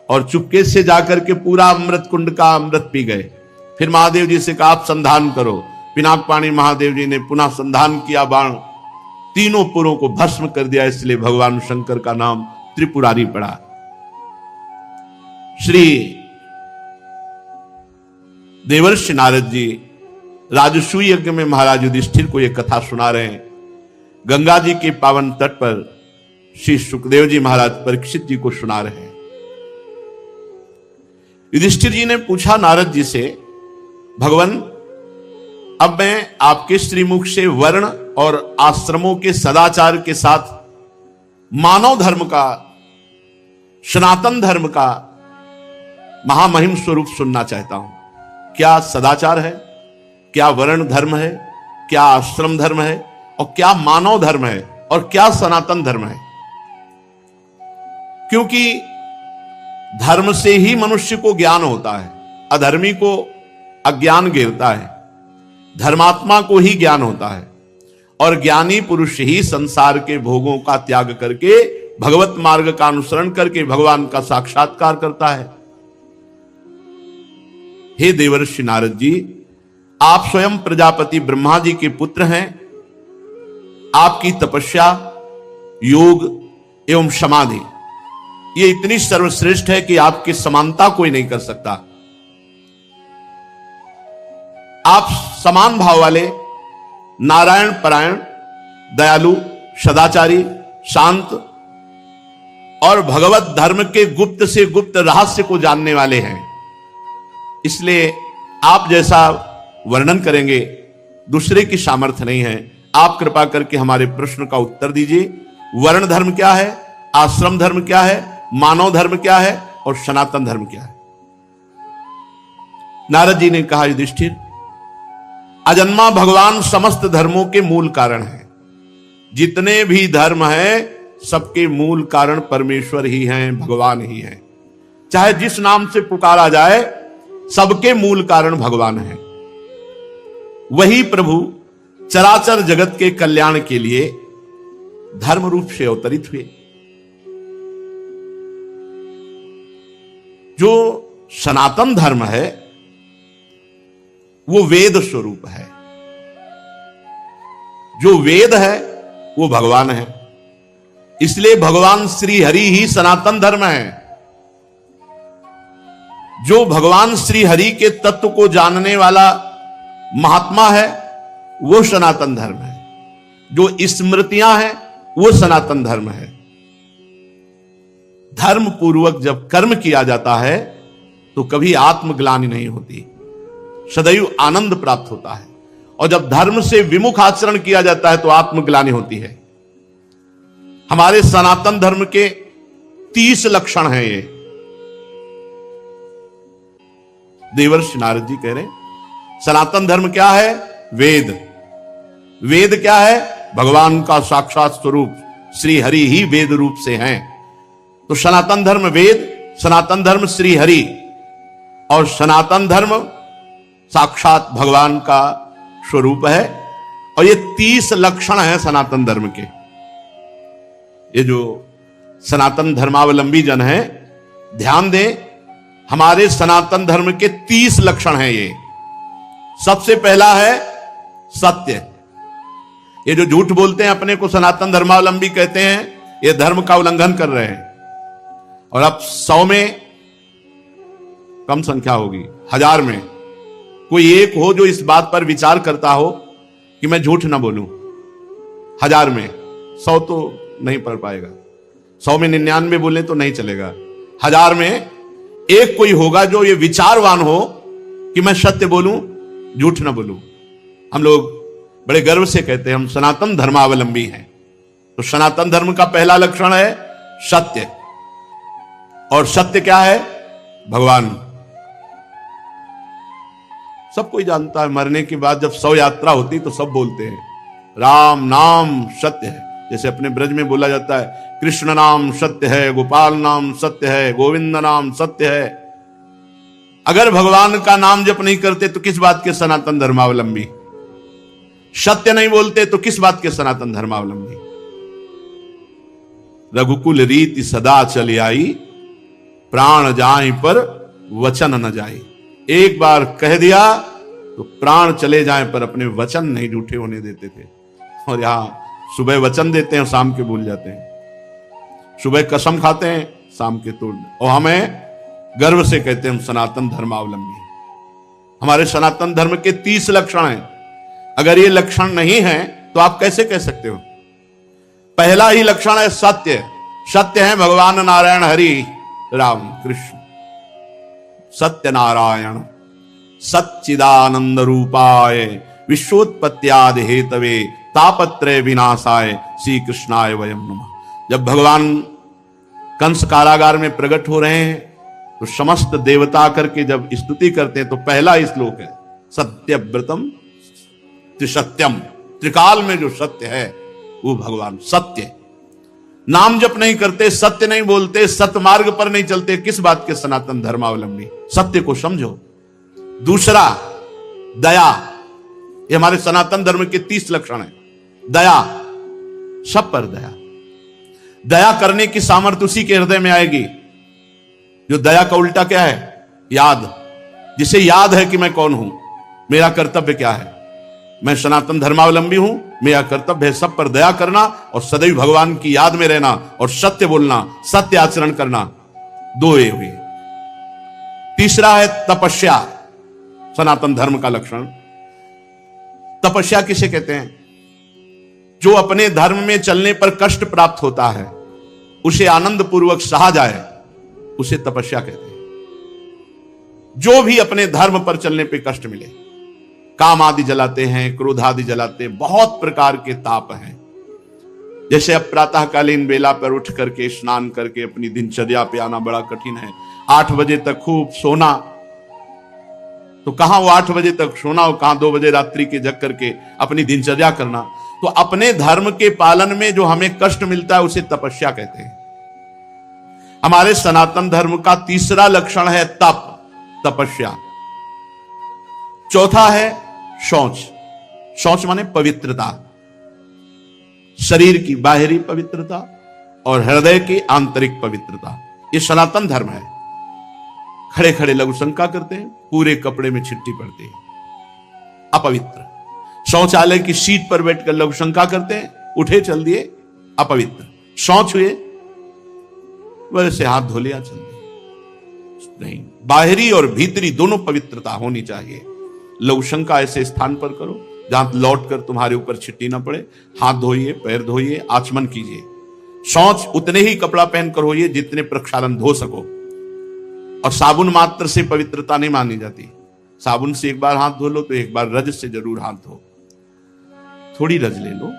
और चुपके से जाकर के पूरा अमृत कुंड का अमृत पी गए। फिर महादेव जी से कहा आप संधान करो। पिनाक पाणी महादेव जी ने पुनः संधान किया, बाण 3 पुरों को भस्म कर दिया। इसलिए भगवान शंकर का नाम त्रिपुरारी पड़ा। श्री देवर्षि नारद जी राजसूय यज्ञ में महाराज युधिष्ठिर को यह कथा सुना रहे हैं। गंगा जी के पावन तट पर श्री सुखदेव जी महाराज परीक्षित जी को सुना रहे हैं। युधिष्ठिर जी ने पूछा नारद जी से, भगवान अब मैं आपके श्रीमुख से वर्ण और आश्रमों के सदाचार के साथ मानव धर्म का, सनातन धर्म का महामहिम स्वरूप सुनना चाहता हूं। क्या सदाचार है, क्या वर्ण धर्म है, क्या आश्रम धर्म है और क्या मानव धर्म है और क्या सनातन धर्म है? क्योंकि धर्म से ही मनुष्य को ज्ञान होता है, अधर्मी को अज्ञान घेरता है, धर्मात्मा को ही ज्ञान होता है और ज्ञानी पुरुष ही संसार के भोगों का त्याग करके भगवत मार्ग का अनुसरण करके भगवान का साक्षात्कार करता है। हे देवर्षि नारद जी, आप स्वयं प्रजापति ब्रह्मा जी के पुत्र हैं। आपकी तपस्या, योग एवं समाधि ये इतनी सर्वश्रेष्ठ है कि आपकी समानता कोई नहीं कर सकता। आप समान भाव वाले, नारायण परायण, दयालु, सदाचारी, शांत और भगवत धर्म के गुप्त से गुप्त रहस्य को जानने वाले हैं। इसलिए आप जैसा वर्णन करेंगे दूसरे की सामर्थ्य नहीं है। आप कृपा करके हमारे प्रश्न का उत्तर दीजिए। वर्ण धर्म क्या है, आश्रम धर्म क्या है, मानव धर्म क्या है और सनातन धर्म क्या है? नारद जी ने कहा, युधिष्ठिर, अजन्मा भगवान समस्त धर्मों के मूल कारण है। जितने भी धर्म हैं सबके मूल कारण परमेश्वर ही हैं, भगवान ही हैं। चाहे जिस नाम से पुकारा जाए सबके मूल कारण भगवान है। वही प्रभु चराचर जगत के कल्याण के लिए धर्म रूप से अवतरित हुए। जो सनातन धर्म है वो वेद स्वरूप है। जो वेद है वो भगवान है। इसलिए भगवान श्री हरि ही सनातन धर्म है। जो भगवान श्री हरि के तत्व को जानने वाला महात्मा है वो सनातन धर्म है। जो स्मृतियां हैं वो सनातन धर्म है। धर्म पूर्वक जब कर्म किया जाता है तो कभी आत्मग्लानि नहीं होती, सदैव आनंद प्राप्त होता है। और जब धर्म से विमुख आचरण किया जाता है तो आत्मग्लानि होती है। हमारे सनातन धर्म के 30 लक्षण हैं ये। देवर्षि नारद जी कह रहे सनातन धर्म क्या है? वेद। वेद क्या है? भगवान का साक्षात स्वरूप श्री हरि ही वेद रूप से हैं। तो सनातन धर्म वेद, सनातन धर्म श्री हरि और सनातन धर्म साक्षात भगवान का स्वरूप है। और ये 30 लक्षण हैं सनातन धर्म के। ये जो सनातन धर्मावलंबी जन हैं ध्यान दें, हमारे सनातन धर्म के 30 लक्षण हैं ये। सबसे पहला है सत्य। ये जो झूठ बोलते हैं अपने को सनातन धर्मावलंबी कहते हैं, ये धर्म का उल्लंघन कर रहे हैं। और अब 100 में कम संख्या होगी, 1000 में कोई एक हो जो इस बात पर विचार करता हो कि मैं झूठ ना बोलूं। 1000 में 100 तो नहीं पढ़ पाएगा। 100 में 99 बोले तो नहीं चलेगा, 1000 में एक कोई होगा जो ये विचारवान हो कि मैं सत्य बोलूं, झूठ ना बोलूं। हम लोग बड़े गर्व से कहते हैं हम सनातन धर्मावलंबी हैं। तो सनातन धर्म का पहला लक्षण है सत्य। और सत्य क्या है? भगवान। सब कोई जानता है, मरने के बाद जब शव यात्रा होती तो सब बोलते हैं राम नाम सत्य है। जैसे अपने ब्रज में बोला जाता है कृष्ण नाम सत्य है, गोपाल नाम सत्य है, गोविंद नाम सत्य है। अगर भगवान का नाम जप नहीं करते तो किस बात के सनातन धर्मावलंबी? सत्य नहीं बोलते तो किस बात के सनातन धर्मावलंबी? रघुकुल रीति सदा चली आई, प्राण जाए पर वचन न जाए। एक बार कह दिया तो प्राण चले जाए पर अपने वचन नहीं झूठे होने देते थे। और यहां सुबह वचन देते हैं, शाम के भूल जाते हैं। सुबह कसम खाते हैं, शाम के तोड़। और हमें गर्व से कहते हैं हम सनातन धर्मावलंबी हैं। हमारे सनातन धर्म के 30 लक्षण हैं। अगर ये लक्षण नहीं है तो आप कैसे कह सकते हो? पहला ही लक्षण है सत्य। सत्य है भगवान नारायण हरि राम कृष्ण। सत्य नारायण सच्चिदानंद रूपाय विश्वोत्पत्त्यादि हेतवे तापत्रय विनाशाय श्री कृष्णाय वयम नमः। जब भगवान कंस कारागार में प्रकट हो रहे हैं तो समस्त देवता करके जब स्तुति करते हैं तो पहला ही श्लोक है सत्यव्रतम त्रिसत्यम। त्रिकाल में जो सत्य है वो भगवान सत्य। नाम जप नहीं करते, सत्य नहीं बोलते, सत्य मार्ग पर नहीं चलते, किस बात के सनातन धर्मावलंबी? सत्य को समझो। दूसरा दया। ये हमारे सनातन धर्म के 30 लक्षण हैं। दया, सब पर दया। दया करने की सामर्थ्य उसी के हृदय में आएगी जो दया का उल्टा क्या है? याद। जिसे याद है कि मैं कौन हूं, मेरा कर्तव्य क्या है, मैं सनातन धर्मावलंबी हूं, मेरा कर्तव्य है सब पर दया करना और सदैव भगवान की याद में रहना और सत्य बोलना, सत्य आचरण करना। दो ये हुए। तीसरा है तपस्या। सनातन धर्म का लक्षण तपस्या किसे कहते हैं? जो अपने धर्म में चलने पर कष्ट प्राप्त होता है उसे आनंद पूर्वक सहा जाए, उसे तपस्या कहते हैं। जो भी अपने धर्म पर चलने पे कष्ट मिले, काम आदि जलाते हैं, क्रोध आदि जलाते हैं, बहुत प्रकार के ताप हैं। जैसे अब प्रातःकालीन बेला पर उठ करके स्नान करके अपनी दिनचर्या पे आना बड़ा कठिन है। 8 बजे तक खूब सोना, तो कहां वो 8 बजे तक सोना और कहां 2 बजे रात्रि के जग करके अपनी दिनचर्या करना। तो अपने धर्म के पालन में जो हमें कष्ट मिलता है उसे तपस्या कहते हैं। हमारे सनातन धर्म का तीसरा लक्षण है तप, तपस्या। चौथा है शौच। शौच माने पवित्रता, शरीर की बाहरी पवित्रता और हृदय की आंतरिक पवित्रता। ये सनातन धर्म है। खड़े खड़े लघु शंका करते हैं, पूरे कपड़े में छिट्टी पड़ती है, अपवित्र। शौचालय की सीट पर बैठकर लघु शंका करते हैं, उठे चल दिए, अपवित्र। शौच हुए, वैसे हाथ धो लिया, चल दिए। नहीं, बाहरी और भीतरी दोनों पवित्रता होनी चाहिए। लघु शंका ऐसे स्थान पर करो जहां लौट कर तुम्हारे ऊपर छिट्टी ना पड़े। हाथ धोइए, पैर धोइए, आचमन कीजिए। शौच उतने ही कपड़ा पहनकर होइए जितने प्रक्षालन धो सको। और साबुन मात्र से पवित्रता नहीं मानी जाती। साबुन से एक बार हाथ धो लो तो एक बार रज से जरूर हाथ धो। थोड़ी रज ले लो।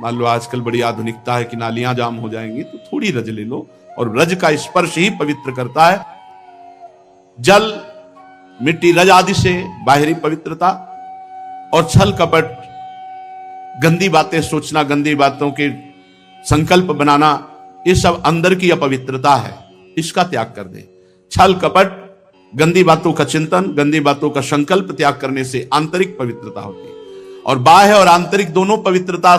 मान लो आजकल बड़ी आधुनिकता है कि नालियां जाम हो जाएंगी, तो थोड़ी रज ले लो। और रज का स्पर्श ही पवित्र करता है। जल, मिट्टी, रज आदि से बाहरी पवित्रता। और छल कपट, गंदी बातें सोचना, गंदी बातों के संकल्प बनाना, ये सब अंदर की अपवित्रता है। इसका त्याग कर दे। छल कपट, गंदी बातों का चिंतन, गंदी बातों का संकल्प त्याग करने से आंतरिक पवित्रता होती है। और बाह्य और आंतरिक दोनों पवित्रता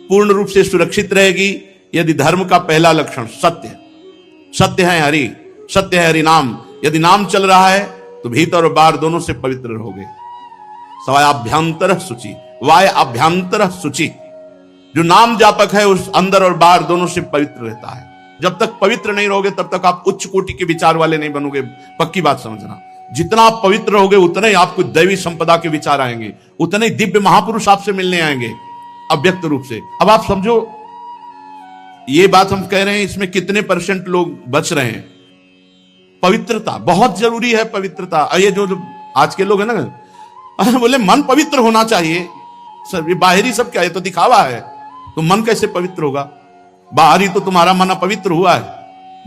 पूर्ण रूप से सुरक्षित रहेगी यदि धर्म का पहला लक्षण सत्य। सत्य है हरि, सत्य है हरि नाम। यदि नाम चल रहा है तो भीतर और बाहर दोनों से पवित्र रहोगे। सवाय अभ्यंतर शुचि, वाय अभ्यंतर शुचि। जो नाम जापक है उस अंदर और बाहर दोनों से पवित्र रहता है। जब तक पवित्र नहीं रहोगे तब तक आप उच्च कोटि के विचार वाले नहीं बनोगे। पक्की बात समझना। जितना आप पवित्र रहोगे उतना ही आपको दैवी संपदा के विचार आएंगे, उतने ही दिव्य महापुरुष आपसे मिलने आएंगे अव्यक्त रूप से। अब आप समझो, ये बात हम कह रहे हैं, इसमें कितने परसेंट लोग बच रहे हैं? पवित्रता बहुत जरूरी है, पवित्रता। ये जो आज के लोग हैं ना, बोले मन पवित्र होना चाहिए। सर ये बाहरी सब क्या है, तो दिखावा है। तो मन कैसे पवित्र होगा? बाहरी तो तुम्हारा मन अपवित्र हुआ है,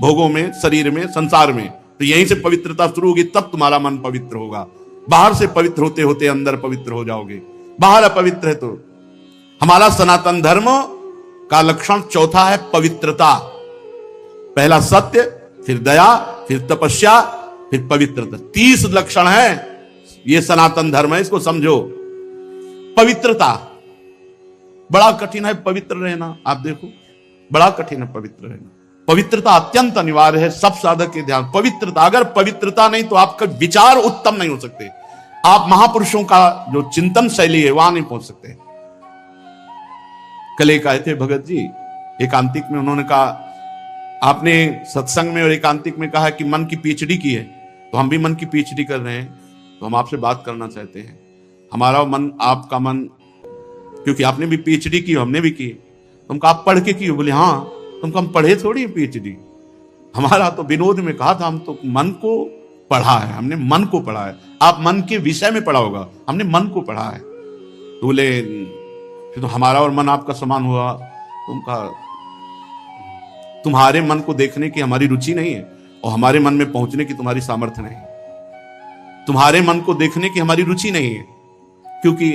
भोगों में, शरीर में, संसार में। तो यहीं से पवित्रता शुरू होगी, तब तुम्हारा मन पवित्र होगा। बाहर से पवित्र होते होते अंदर पवित्र हो जाओगे। बाहर अपवित्र है तो। हमारा सनातन धर्म का लक्षण चौथा है पवित्रता। पहला सत्य, फिर दया, फिर तपस्या, फिर पवित्रता। 30 लक्षण है। ये सनातन धर्म है, इसको समझो। पवित्रता बड़ा कठिन है, पवित्र रहना। आप देखो, बड़ा कठिन है पवित्र रहना। पवित्रता अत्यंत अनिवार्य है सब साधक के ध्यान। पवित्रता, अगर पवित्रता नहीं तो आपका विचार उत्तम नहीं हो सकते। आप महापुरुषों का जो चिंतन शैली है वहां नहीं पहुंच सकते। कल एक आए थे भगत जी एकांतिक में, उन्होंने कहा आपने सत्संग में और एकांतिक में कहा कि मन की पीएचडी की है, तो हम भी मन की पीएचडी कर रहे हैं, तो हम आपसे बात करना चाहते हैं। हमारा मन, आपका मन, क्योंकि आपने भी पीएचडी की, हमने भी की। तुमको आप पढ़ के की? बोले हाँ। तुमको हम पढ़े थोड़ी पीएचडी, हमारा तो विनोद में कहा था, हम तो मन को पढ़ा है, हमने मन को पढ़ा है। आप मन के विषय में पढ़ा होगा, हमने मन को पढ़ा है। तो बोले फिर तो हमारा और मन आपका समान हुआ। तुम कहा तुम्हारे मन को देखने की हमारी रुचि नहीं है, और हमारे मन में पहुंचने की तुम्हारी सामर्थ्य नहीं। तुम्हारे मन को देखने की हमारी रुचि नहीं है, क्योंकि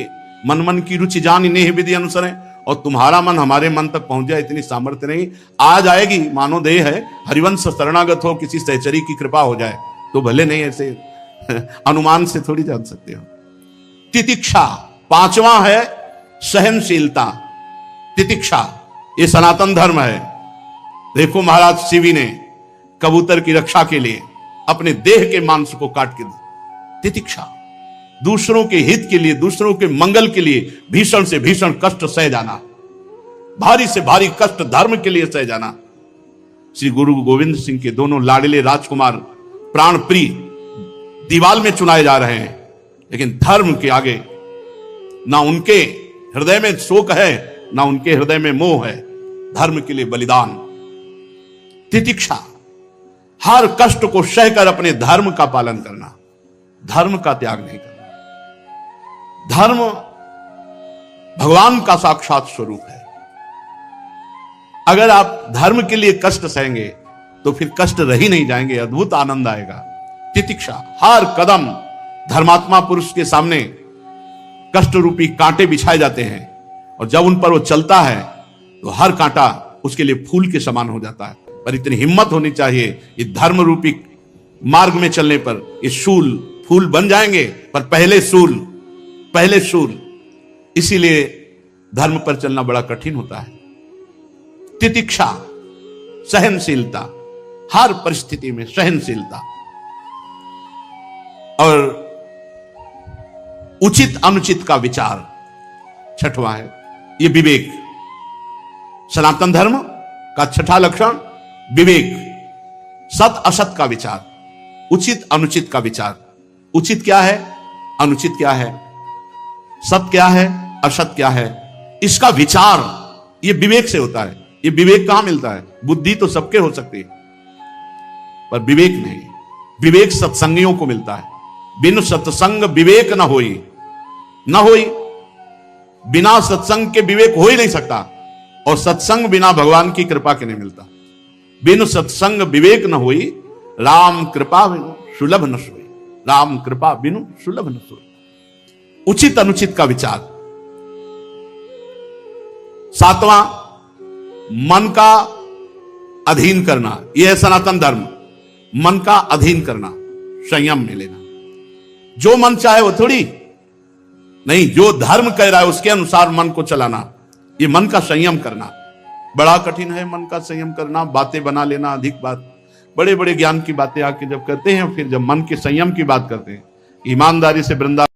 मन की रुचि जान इन्हें विधि अनुसार है, और तुम्हारा मन हमारे मन तक पहुंच जाए इतनी सामर्थ्य नहीं। आ जाएगी, मानो देह है, हरिवंश शरणागत हो, किसी सहचरी की कृपा हो जाए तो भले, नहीं ऐसे अनुमान से थोड़ी जान सकते हो। तितिक्षा पांचवा है सहनशीलता। तितिक्षा ये सनातन धर्म है। देखो महाराज शिवी ने कबूतर की रक्षा के लिए अपने देह के मांस को काट के, तितिक्षा दूसरों के हित के लिए, दूसरों के मंगल के लिए भीषण से भीषण कष्ट सह जाना, भारी से भारी कष्ट धर्म के लिए सह जाना। श्री गुरु गोविंद सिंह के दोनों लाडले राजकुमार प्राण प्रिय दीवाल में चुनाए जा रहे हैं, लेकिन धर्म के आगे ना उनके हृदय में शोक है, ना उनके हृदय में मोह है। धर्म के लिए बलिदान, तितिक्षा, हर कष्ट को सहकर अपने धर्म का पालन करना, धर्म का त्याग नहीं करना। धर्म भगवान का साक्षात स्वरूप है। अगर आप धर्म के लिए कष्ट सहेंगे तो फिर कष्ट रह ही नहीं जाएंगे, अद्भुत आनंद आएगा। तितिक्षा, हर कदम धर्मात्मा पुरुष के सामने कष्ट रूपी कांटे बिछाए जाते हैं, और जब उन पर वो चलता है तो हर कांटा उसके लिए फूल के समान हो जाता है। पर इतनी हिम्मत होनी चाहिए, ये धर्म रूपी मार्ग में चलने पर ये शूल फूल बन जाएंगे, पर पहले शूल। इसीलिए धर्म पर चलना बड़ा कठिन होता है। तितिक्षा, सहनशीलता, हर परिस्थिति में सहनशीलता, और उचित अनुचित का विचार छठवां है ये विवेक। सनातन धर्म का छठा लक्षण विवेक, सत असत का विचार, उचित अनुचित का विचार। उचित क्या है, अनुचित क्या है, सत क्या है, असत क्या है, इसका विचार ये विवेक से होता है। ये विवेक कहां मिलता है? बुद्धि तो सबके हो सकती है, पर विवेक नहीं। विवेक सत्संगियों को मिलता है। बिन सत्संग विवेक न होई, बिना सत्संग के विवेक हो ही नहीं सकता, और सत्संग बिना भगवान की कृपा के नहीं मिलता। बिन सत्संग विवेक न होई, राम कृपा बिनु सुलभ न सोई। राम कृपा बिनु सुलभ न सोई। उचित अनुचित का विचार। सातवां, मन का अधीन करना। यह है सनातन धर्म, मन का अधीन करना, संयम में लेना। जो मन चाहे वो थोड़ी नहीं, जो धर्म कह रहा है उसके अनुसार मन को चलाना, ये मन का संयम करना बड़ा कठिन है। मन का संयम करना, बातें बना लेना, अधिक बात, बड़े बड़े ज्ञान की बातें आके जब करते हैं, फिर जब मन के संयम की बात करते हैं, ईमानदारी से वृंदावन